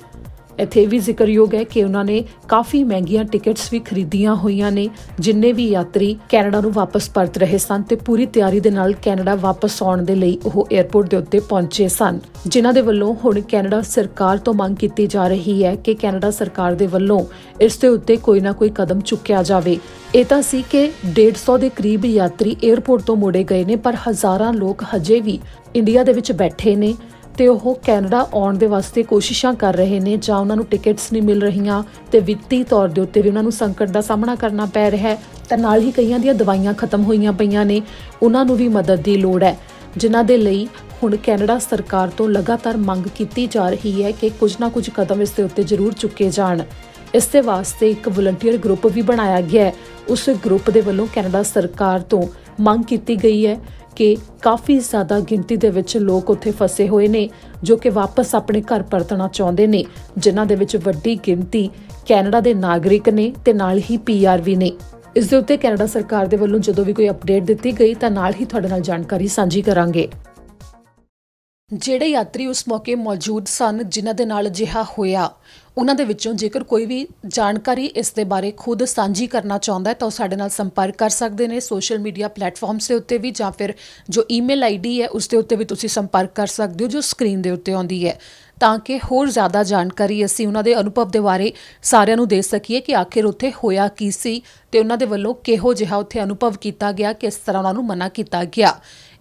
ਇੱਥੇ ਵੀ ਜ਼ਿਕਰਯੋਗ ਹੈ ਕਿ ਉਹਨਾਂ ਨੇ ਕਾਫੀ ਮਹਿੰਗੀਆਂ ਟਿਕਟਸ ਵੀ ਖਰੀਦੀਆਂ ਹੋਈਆਂ ਨੇ। ਜਿੰਨੇ ਵੀ ਯਾਤਰੀ ਕੈਨੇਡਾ ਨੂੰ ਵਾਪਸ ਪਰਤ ਰਹੇ ਸਨ ਤੇ ਪੂਰੀ ਤਿਆਰੀ ਦੇ ਨਾਲ ਕੈਨੇਡਾ ਵਾਪਸ ਆਉਣ ਦੇ ਲਈ ਉਹ ਏਅਰਪੋਰਟ ਦੇ ਉੱਤੇ ਪਹੁੰਚੇ ਸਨ, ਜਿਨ੍ਹਾਂ ਦੇ ਵੱਲੋਂ ਹੁਣ ਕੈਨੇਡਾ ਸਰਕਾਰ ਤੋਂ ਮੰਗ ਕੀਤੀ ਜਾ ਰਹੀ ਹੈ ਕਿ ਕੈਨੇਡਾ ਸਰਕਾਰ ਦੇ ਵੱਲੋਂ ਇਸ ਦੇ ਉੱਤੇ ਕੋਈ ਨਾ ਕੋਈ ਕਦਮ ਚੁੱਕਿਆ ਜਾਵੇ। ਇਹ ਤਾਂ ਸੀ ਕਿ 150 ਦੇ ਕਰੀਬ ਯਾਤਰੀ ਏਅਰਪੋਰਟ ਤੋਂ ਮੋੜੇ ਗਏ ਨੇ, ਪਰ ਹਜ਼ਾਰਾਂ ਲੋਕ ਹਜੇ ਵੀ ਇੰਡੀਆ ਦੇ ਵਿੱਚ ਬੈਠੇ ਨੇ ਤੇ ਉਹ ਕੈਨੇਡਾ ਆਉਣ ਦੇ ਵਾਸਤੇ ਕੋਸ਼ਿਸ਼ਾਂ ਕਰ ਰਹੇ ਨੇ, ਜਾਂ ਉਹਨਾਂ ਨੂੰ ਟਿਕਟਸ ਨਹੀਂ ਮਿਲ ਰਹੀਆਂ ਤੇ ਵਿੱਤੀ ਤੌਰ ਦੇ ਉੱਤੇ ਵੀ ਉਹਨਾਂ ਨੂੰ ਸੰਕਟ ਦਾ ਸਾਹਮਣਾ ਕਰਨਾ ਪੈ ਰਿਹਾ ਹੈ। ਤਾਂ ਨਾਲ ਹੀ ਕਈਆਂ ਦੀਆਂ ਦਵਾਈਆਂ ਖਤਮ ਹੋਈਆਂ ਪਈਆਂ ਨੇ, ਉਹਨਾਂ ਨੂੰ ਵੀ ਮਦਦ ਦੀ ਲੋੜ ਹੈ, ਜਿਨ੍ਹਾਂ ਦੇ ਲਈ ਹੁਣ ਕੈਨੇਡਾ ਸਰਕਾਰ ਤੋਂ ਲਗਾਤਾਰ ਮੰਗ ਕੀਤੀ ਜਾ ਰਹੀ ਹੈ ਕਿ ਕੁਝ ਨਾ ਕੁਝ ਕਦਮ ਇਸ ਦੇ ਉੱਤੇ ਜ਼ਰੂਰ ਚੁੱਕੇ ਜਾਣ। ਇਸ ਦੇ ਵਾਸਤੇ ਇੱਕ ਵਲੰਟੀਅਰ ਗਰੁੱਪ ਵੀ ਬਣਾਇਆ ਗਿਆ ਹੈ। ਉਸ ਗਰੁੱਪ ਦੇ ਵੱਲੋਂ ਕੈਨੇਡਾ ਸਰਕਾਰ ਤੋਂ ਮੰਗ ਕੀਤੀ ਗਈ ਹੈ ਕਿ ਕਾਫੀ ਜ਼ਿਆਦਾ ਗਿਣਤੀ ਦੇ ਵਿੱਚ ਲੋਕ ਉੱਥੇ ਫਸੇ ਹੋਏ ਨੇ ਜੋ ਕਿ ਵਾਪਸ ਆਪਣੇ ਘਰ ਪਰਤਣਾ ਚਾਹੁੰਦੇ ਨੇ, ਜਿਨ੍ਹਾਂ ਦੇ ਵਿੱਚ ਵੱਡੀ ਗਿਣਤੀ ਕੈਨੇਡਾ ਦੇ ਨਾਗਰਿਕ ਨੇ ਤੇ ਨਾਲ ਹੀ PR ਵੀ ਨੇ। ਇਸ ਦੇ ਉੱਤੇ ਕੈਨੇਡਾ ਸਰਕਾਰ ਦੇ ਵੱਲੋਂ ਜਦੋਂ ਵੀ ਕੋਈ ਅਪਡੇਟ ਦਿੱਤੀ ਗਈ ਤਾਂ ਨਾਲ ਹੀ ਤੁਹਾਡੇ ਨਾਲ ਜਾਣਕਾਰੀ ਸਾਂਝੀ ਕਰਾਂਗੇ। ਜਿਹੜੇ ਯਾਤਰੀ ਉਸ ਮੌਕੇ ਮੌਜੂਦ ਸਨ ਜਿਨ੍ਹਾਂ ਦੇ ਨਾਲ ਅਜਿਹਾ ਹੋਇਆ, ਉਹਨਾਂ ਦੇ ਵਿੱਚੋਂ ਜੇਕਰ ਕੋਈ ਵੀ ਜਾਣਕਾਰੀ ਇਸ ਦੇ ਬਾਰੇ ਖੁਦ ਸਾਂਝੀ ਕਰਨਾ ਚਾਹੁੰਦਾ ਹੈ ਤਾਂ ਉਹ ਸਾਡੇ ਨਾਲ ਸੰਪਰਕ ਕਰ ਸਕਦੇ ਨੇ ਸੋਸ਼ਲ ਮੀਡੀਆ ਪਲੇਟਫਾਰਮਸ ਦੇ ਉੱਤੇ ਵੀ, ਜਾਂ ਫਿਰ ਜੋ ਈਮੇਲ ID ਹੈ ਉਸ ਦੇ ਉੱਤੇ ਵੀ ਤੁਸੀਂ ਸੰਪਰਕ ਕਰ ਸਕਦੇ ਹੋ ਜੋ ਸਕਰੀਨ ਦੇ ਉੱਤੇ ਆਉਂਦੀ ਹੈ। ਤਾਂ ਕਿ ਹੋਰ ਜ਼ਿਆਦਾ ਜਾਣਕਾਰੀ ਅਸੀਂ ਉਹਨਾਂ ਦੇ ਅਨੁਭਵ ਦੇ ਬਾਰੇ ਸਾਰਿਆਂ ਨੂੰ ਦੇ ਸਕੀਏ ਕਿ ਆਖਿਰ ਉੱਥੇ ਹੋਇਆ ਕੀ ਸੀ ਤੇ ਉਹਨਾਂ ਦੇ ਵੱਲੋਂ ਕਿਹੋ ਜਿਹਾ ਉੱਥੇ ਅਨੁਭਵ ਕੀਤਾ ਗਿਆ, ਕਿਸ ਤਰ੍ਹਾਂ ਉਹਨਾਂ ਨੂੰ ਮਨਾ ਕੀਤਾ ਗਿਆ।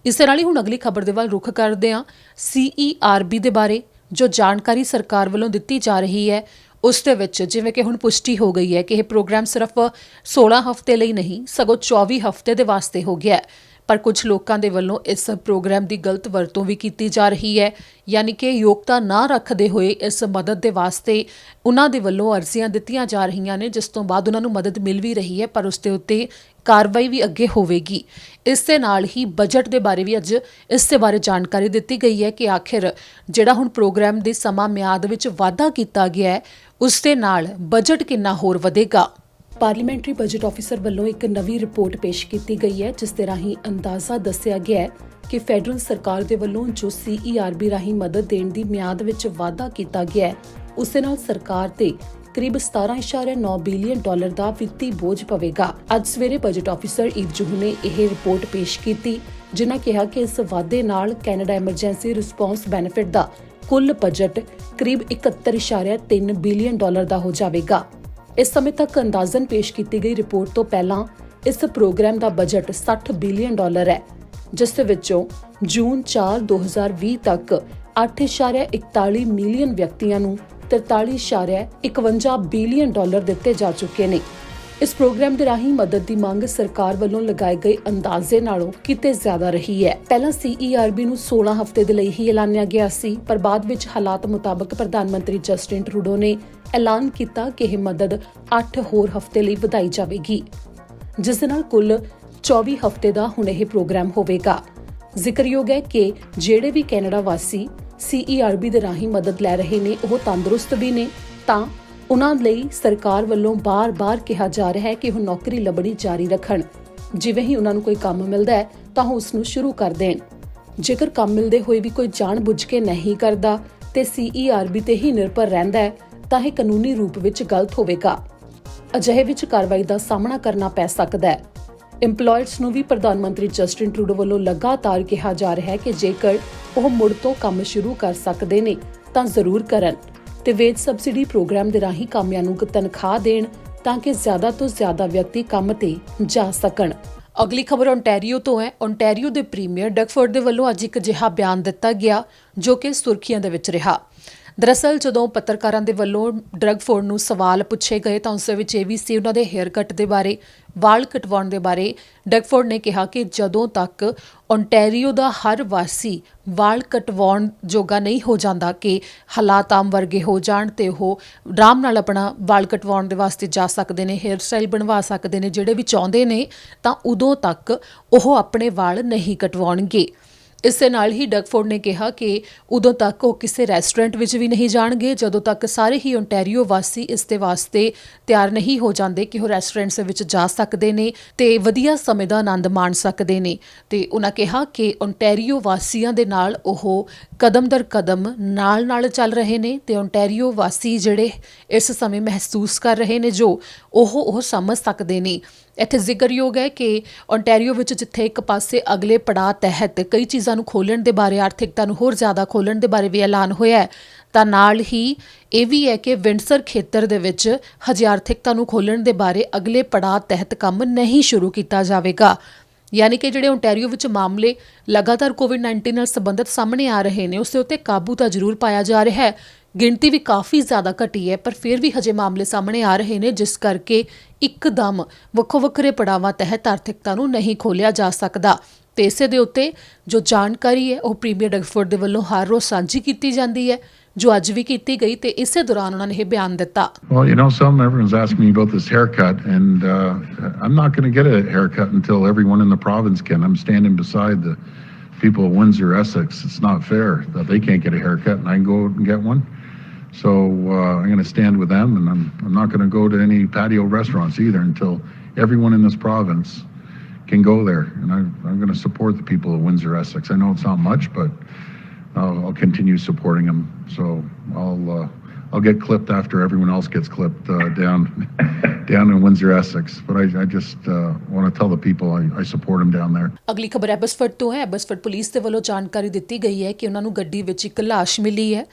ਇਸੇ ਨਾਲ ਹੀ ਹੁਣ ਅਗਲੀ ਖਬਰ ਦੇ ਵੱਲ ਰੁਖ ਕਰਦੇ ਹਾਂ। CERB ਦੇ ਬਾਰੇ ਜੋ ਜਾਣਕਾਰੀ ਸਰਕਾਰ ਵੱਲੋਂ ਦਿੱਤੀ ਜਾ ਰਹੀ ਹੈ ਉਸ ਦੇ ਵਿੱਚ ਜਿਵੇਂ ਕਿ ਹੁਣ ਪੁਸ਼ਟੀ ਹੋ ਗਈ ਹੈ ਕਿ ਇਹ ਪ੍ਰੋਗਰਾਮ ਸਿਰਫ 16 ਹਫ਼ਤੇ ਲਈ ਨਹੀਂ ਸਗੋਂ 24 ਹਫ਼ਤੇ ਦੇ ਵਾਸਤੇ ਹੋ ਗਿਆ ਹੈ। ਪਰ ਕੁਝ ਲੋਕਾਂ ਦੇ ਵੱਲੋਂ ਇਸ ਪ੍ਰੋਗਰਾਮ ਦੀ ਗਲਤ ਵਰਤੋਂ ਵੀ ਕੀਤੀ ਜਾ ਰਹੀ ਹੈ, ਯਾਨੀ ਕਿ ਯੋਗਤਾ ਨਾ ਰੱਖਦੇ ਹੋਏ ਇਸ ਮਦਦ ਦੇ ਵਾਸਤੇ ਉਹਨਾਂ ਦੇ ਵੱਲੋਂ ਅਰਜ਼ੀਆਂ ਦਿੱਤੀਆਂ ਜਾ ਰਹੀਆਂ ਨੇ, ਜਿਸ ਤੋਂ ਬਾਅਦ ਉਹਨਾਂ ਨੂੰ ਮਦਦ ਮਿਲ ਵੀ ਰਹੀ ਹੈ ਪਰ ਉਸ ਦੇ ਉੱਤੇ ਕਾਰਵਾਈ ਵੀ ਅੱਗੇ ਹੋਵੇਗੀ। ਇਸ ਦੇ ਨਾਲ ਹੀ ਬਜਟ ਦੇ ਬਾਰੇ ਵੀ ਅੱਜ ਇਸ ਦੇ ਬਾਰੇ ਜਾਣਕਾਰੀ ਦਿੱਤੀ ਗਈ ਹੈ ਕਿ ਆਖਿਰ ਜਿਹੜਾ ਹੁਣ ਪ੍ਰੋਗਰਾਮ ਦੀ ਸਮਾਂ ਮਿਆਦ ਵਿੱਚ ਵਾਧਾ ਕੀਤਾ ਗਿਆ ਹੈ ਉਸ ਦੇ ਨਾਲ ਬਜਟ ਕਿੰਨਾ ਹੋਰ ਵਧੇਗਾ। ਪਾਰਲੀਮੈਂਟਰੀ ਬਜਟ ਆਫਿਸਰ ਵੱਲੋਂ ਇੱਕ ਨਵੀਂ ਰਿਪੋਰਟ ਪੇਸ਼ ਕੀਤੀ ਗਈ ਹੈ, ਜਿਸ ਦੇ ਰਾਹੀਂ ਅੰਦਾਜ਼ਾ ਦੱਸਿਆ ਗਿਆ ਹੈ ਕਿ ਫੈਡਰਲ ਸਰਕਾਰ ਦੇ ਵੱਲੋਂ ਜੋ CERB ਰਾਹੀਂ ਮਦਦ ਦੇਣ ਦੀ ਮਿਆਦ ਵਿੱਚ ਵਾਧਾ ਕੀਤਾ ਗਿਆ ਹੈ ਉਸ ਦੇ ਨਾਲ ਸਰਕਾਰ ਤੇ ਕਰੀਬ 17.9 ਬਿਲੀਅਨ ਡਾਲਰ ਦਾ ਵਿੱਤੀ ਬੋਝ ਪਵੇਗਾ। ਅੱਜ ਸਵੇਰੇ ਬਜਟ ਆਫਿਸਰ ਈਵ ਜੂਹੂ ਨੇ ਇਹ ਰਿਪੋਰਟ ਪੇਸ਼ ਕੀਤੀ, ਜਿਨ੍ਹਾਂ ਕਿਹਾ ਕਿ ਇਸ ਵਾਧੇ ਨਾਲ ਕੈਨੇਡਾ ਐਮਰਜੈਂਸੀ ਰਿਸਪੌਂਸ ਬੈਨੀਫਿਟ ਦਾ ਕੁੱਲ ਬਜਟ ਕਰੀਬ 71.3 ਬਿਲੀਅਨ ਡਾਲਰ ਦਾ ਹੋ ਜਾਵੇਗਾ। ਇਸ ਸਮੇਂ ਤੱਕ ਅੰਦਾਜ਼ਨ ਪੇਸ਼ ਕੀਤੀ ਗਈ ਰਿਪੋਰਟ ਤੋਂ ਪਹਿਲਾਂ ਇਸ ਪ੍ਰੋਗਰਾਮ ਦਾ ਬਜਟ 60 ਬਿਲੀਅਨ ਡਾਲਰ ਹੈ, ਜਿਸ ਦੇ ਵਿੱਚੋਂ ਜੂਨ 4, 2020 ਤੱਕ 8.41 ਮਿਲੀਅਨ ਵਿਅਕਤੀਆਂ ਨੂੰ 43.51 ਬਿਲੀਅਨ ਡਾਲਰ ਦਿੱਤੇ ਜਾ ਚੁੱਕੇ ਨੇ। ਇਸ ਪ੍ਰੋਗਰਾਮ ਦੇ ਰਾਹੀਂ ਮਦਦ ਦੀ ਮੰਗ ਸਰਕਾਰ ਵੱਲੋਂ ਲਗਾਏ ਗਏ ਅੰਦਾਜ਼ੇ ਨਾਲੋਂ ਕਿਤੇ ਜ਼ਿਆਦਾ ਰਹੀ ਹੈ। ਪਹਿਲਾਂ CERB ਨੂੰ 16 ਹਫ਼ਤੇ ਦੇ ਲਈ ਹੀ ਐਲਾਨਿਆ ਗਿਆ ਸੀ, ਪਰ ਬਾਅਦ ਵਿੱਚ ਹਾਲਾਤ ਮੁਤਾਬਕ ਪ੍ਰਧਾਨ ਮੰਤਰੀ ਜਸਟਿਨ ਟਰੂਡੋ ਨੇ ਐਲਾਨ ਕੀਤਾ ਕਿ ਇਹ ਮਦਦ 8 ਹੋਰ ਹਫ਼ਤੇ ਲਈ ਵਧਾਈ ਜਾਵੇਗੀ, ਜਿਸ ਦੇ ਨਾਲ ਕੁੱਲ 24 ਹਫ਼ਤੇ ਦਾ ਹੁਣ ਇਹ ਪ੍ਰੋਗਰਾਮ ਹੋਵੇਗਾ। ਜ਼ਿਕਰਯੋਗ ਹੈ ਕਿ ਜਿਹੜੇ ਵੀ ਕੈਨੇਡਾ ਵਾਸੀ CERB ਦੇ ਰਾਹੀਂ ਮਦਦ ਲੈ ਰਹੇ ਨੇ ਉਹ ਤੰਦਰੁਸਤ ਵੀ ਨੇ, ਤਾਂ ਉਹਨਾਂ ਲਈ ਸਰਕਾਰ ਵੱਲੋਂ ਬਾਰ-ਬਾਰ ਕਿਹਾ ਜਾ ਰਿਹਾ ਹੈ ਕਿ ਉਹ ਨੌਕਰੀ ਲੱਭਣੀ ਜਾਰੀ ਰੱਖਣ। ਜਿਵੇਂ ਹੀ ਉਹਨਾਂ ਨੂੰ ਕੋਈ ਕੰਮ ਮਿਲਦਾ ਹੈ ਤਾਂ ਉਹ ਉਸ ਨੂੰ ਸ਼ੁਰੂ ਕਰ ਦੇਣ। ਜੇਕਰ ਕੰਮ ਮਿਲਦੇ ਹੋਏ ਵੀ ਕੋਈ ਜਾਣ-ਬੁੱਝ ਕੇ ਨਹੀਂ ਕਰਦਾ ਤੇ CERB ਤੇ ਹੀ ਨਿਰਭਰ ਰਹਿੰਦਾ ਹੈ ਤਾਂ ਇਹ ਕਾਨੂੰਨੀ ਰੂਪ ਵਿੱਚ ਗਲਤ ਹੋਵੇਗਾ। ਅਜਿਹੇ ਵਿੱਚ ਕਾਰਵਾਈ ਦਾ ਸਾਹਮਣਾ ਕਰਨਾ ਪੈ ਸਕਦਾ ਹੈ। ਇੰਪਲਾਇਰਸ ਨੂੰ ਵੀ ਪ੍ਰਧਾਨ ਮੰਤਰੀ ਜਸਟਿਨ ਟਰੂਡੋ ਵੱਲੋਂ ਲਗਾਤਾਰ ਕਿਹਾ ਜਾ ਰਿਹਾ ਹੈ ਕਿ ਜੇਕਰ ਉਹ ਮੁੜ ਤੋਂ ਕੰਮ ਸ਼ੁਰੂ ਕਰ ਸਕਦੇ ਨੇ ਤਾਂ ਜ਼ਰੂਰ ਕਰਨ ਤੇ ਵੇਜ ਸਬਸਿਡੀ ਪ੍ਰੋਗਰਾਮ ਦੇ ਰਾਹੀਂ ਕਾਮਿਆਂ ਨੂੰ ਤਨਖਾਹ ਦੇਣ ਤਾਂ ਕਿ ਜ਼ਿਆਦਾ ਤੋਂ ਜ਼ਿਆਦਾ ਵਿਅਕਤੀ ਕੰਮ ਤੇ ਜਾ ਸਕਣ। ਅਗਲੀ ਖਬਰ ਓਨਟਾਰੀਓ ਤੋਂ ਹੈ। ਓਨਟਾਰੀਓ ਦੇ ਪ੍ਰੀਮੀਅਰ ਡਗਫੋਰਡ ਦੇ ਵੱਲੋਂ ਅੱਜ ਇੱਕ ਅਜਿਹਾ ਬਿਆਨ ਦਿੱਤਾ ਗਿਆ ਜੋ ਕਿ ਸੁਰਖੀਆਂ ਦੇ ਵਿੱਚ ਰਿਹਾ। ਦਰਅਸਲ ਜਦੋਂ ਪੱਤਰਕਾਰਾਂ ਦੇ ਵੱਲੋਂ ਡਗਫੋਰਡ ਨੂੰ ਸਵਾਲ ਪੁੱਛੇ ਗਏ ਤਾਂ ਉਸ ਦੇ ਵਿੱਚ ਇਹ ਵੀ ਸੀ ਉਹਨਾਂ ਦੇ ਹੇਅਰ ਕੱਟ ਦੇ ਬਾਰੇ, ਵਾਲ ਕਟਵਾਉਣ ਦੇ ਬਾਰੇ। ਡਗਫੋਰਡ ਨੇ ਕਿਹਾ ਕਿ ਜਦੋਂ ਤੱਕ ਓਨਟਾਰੀਓ ਦਾ ਹਰ ਵਾਸੀ ਵਾਲ ਕਟਵਾਉਣ ਜੋਗਾ ਨਹੀਂ ਹੋ ਜਾਂਦਾ ਕਿ ਹਾਲਾਤ ਆਮ ਵਰਗੇ ਹੋ ਜਾਣ ਤੇ ਉਹ ਆਰਾਮ ਨਾਲ ਆਪਣਾ ਵਾਲ ਕਟਵਾਉਣ ਦੇ ਵਾਸਤੇ ਜਾ ਸਕਦੇ ਨੇ, ਹੇਅਰ ਸਟਾਈਲ ਬਣਵਾ ਸਕਦੇ ਨੇ ਜਿਹੜੇ ਵੀ ਚਾਹੁੰਦੇ ਨੇ, ਤਾਂ ਉਦੋਂ ਤੱਕ ਉਹ ਆਪਣੇ ਵਾਲ ਨਹੀਂ ਕਟਵਾਉਣਗੇ। ਇਸ ਦੇ ਨਾਲ ਹੀ ਡਗਫੋਰਡ ਨੇ ਕਿਹਾ ਕਿ ਉਦੋਂ ਤੱਕ ਉਹ ਕਿਸੇ ਰੈਸਟੋਰੈਂਟ ਵਿੱਚ ਵੀ ਨਹੀਂ ਜਾਣਗੇ ਜਦੋਂ ਤੱਕ ਸਾਰੇ ਹੀ ਓਨਟਾਰੀਓ ਵਾਸੀ ਇਸ ਦੇ ਵਾਸਤੇ ਤਿਆਰ ਨਹੀਂ ਹੋ ਜਾਂਦੇ ਕਿ ਉਹ ਰੈਸਟੋਰੈਂਟਸ ਦੇ ਵਿੱਚ ਜਾ ਸਕਦੇ ਨੇ ਤੇ ਵਧੀਆ ਸਮੇਂ ਦਾ ਆਨੰਦ ਮਾਣ ਸਕਦੇ ਨੇ। ਤੇ ਉਹਨਾਂ ਕਿਹਾ ਕਿ ਓਨਟਾਰੀਓ ਵਾਸੀਆਂ ਦੇ ਨਾਲ ਉਹ ਕਦਮ ਦਰ ਕਦਮ ਨਾਲ ਚੱਲ ਰਹੇ ਨੇ ਤੇ ਓਨਟਾਰੀਓ ਵਾਸੀ ਜਿਹੜੇ ਇਸ ਸਮੇਂ ਮਹਿਸੂਸ ਕਰ ਰਹੇ ਨੇ ਜੋ ਉਹ ਸਮਝ ਸਕਦੇ ਨੇ। ਇੱਥੇ ਜ਼ਿਕਰਯੋਗ ਹੈ ਕਿ ਓਨਟਾਰੀਓ ਵਿੱਚ ਜਿੱਥੇ ਇੱਕ ਪਾਸੇ ਅਗਲੇ ਪੜਾਅ ਤਹਿਤ ਕਈ ਚੀਜ਼ਾਂ ਨੂੰ ਖੋਲ੍ਹਣ ਦੇ ਬਾਰੇ, ਆਰਥਿਕਤਾ ਨੂੰ ਹੋਰ ਜ਼ਿਆਦਾ ਖੋਲ੍ਹਣ ਦੇ ਬਾਰੇ ਵੀ ਐਲਾਨ ਹੋਇਆ ਹੈ, ਤਾਂ ਨਾਲ ਹੀ ਇਹ ਵੀ ਹੈ ਕਿ ਵਿੰਡਸਰ ਖੇਤਰ ਦੇ ਵਿੱਚ ਹਜੇ ਆਰਥਿਕਤਾ ਨੂੰ ਖੋਲ੍ਹਣ ਦੇ ਬਾਰੇ ਅਗਲੇ ਪੜਾਅ ਤਹਿਤ ਕੰਮ ਨਹੀਂ ਸ਼ੁਰੂ ਕੀਤਾ ਜਾਵੇਗਾ। ਯਾਨੀ ਕਿ ਜਿਹੜੇ ਓਨਟਾਰੀਓ ਵਿੱਚ ਮਾਮਲੇ ਲਗਾਤਾਰ ਕੋਵਿਡ-19 ਨਾਲ ਸੰਬੰਧਿਤ ਸਾਹਮਣੇ ਆ ਰਹੇ ਨੇ ਉਸ ਦੇ ਉੱਤੇ ਕਾਬੂ ਤਾਂ ਜ਼ਰੂਰ ਪਾਇਆ ਜਾ ਰਿਹਾ ਹੈ। ਗਿਣਤੀ ਵੀ ਕਾਫੀ ਜ਼ਿਆਦਾ ਘਟੀ ਹੈ ਪਰ ਫਿਰ ਵੀ ਹਜੇ ਮਾਮਲੇ ਸਾਹਮਣੇ ਆ ਰਹੇ ਨੇ, ਜਿਸ ਕਰਕੇ ਇੱਕਦਮ ਵੱਖੋ ਵੱਖਰੇ ਪੜਾਵਾਂ ਤਹਿਤ ਆਰਥਿਕਤਾ ਨੂੰ ਨਹੀਂ ਖੋਲ੍ਹਿਆ ਜਾ ਸਕਦਾ। ਤੇ ਇਸੇ ਦੇ ਉੱਤੇ ਜੋ ਜਾਣਕਾਰੀ ਹੈ ਉਹ ਪ੍ਰੀਮੀਅਰ ਡਗਫੋਰਡ ਦੇ ਵੱਲੋਂ ਹਰ ਰੋਜ਼ ਸਾਂਝੀ ਕੀਤੀ ਜਾਂਦੀ ਹੈ, ਜੋ ਅੱਜ ਵੀ ਕੀਤੀ ਗਈ ਤੇ ਇਸੇ ਦੌਰਾਨ ਉਹਨਾਂ ਨੇ ਇਹ ਬਿਆਨ ਦਿੱਤਾ। Well, everyone's asking me about this haircut and I'm not going to get a haircut until everyone in the province can. I'm standing beside the people of Windsor, Essex. It's not fair that they can't get a haircut and I can go and get one. So I'm going to stand with them, and I'm not going to go to any patio restaurants either until everyone in this province can go there. And I'm going to support the people of Windsor, Essex. I know it's not much, but I'll continue supporting them. So I'll get clipped after everyone else gets clipped down in Windsor, Essex. But I just want to tell the people I support them down there. ਅਗਲੀ ਖਬਰ Abbotsford ਤੋਂ ਹੈ। Abbotsford police ਦੇ ਵੱਲੋਂ ਜਾਣਕਾਰੀ ਦਿੱਤੀ ਗਈ ਹੈ ਕਿ ਉਹਨਾਂ ਨੂੰ ਗੱਡੀ ਵਿੱਚ ਇੱਕ ਲਾਸ਼ ਮਿਲੀ ਹੈ।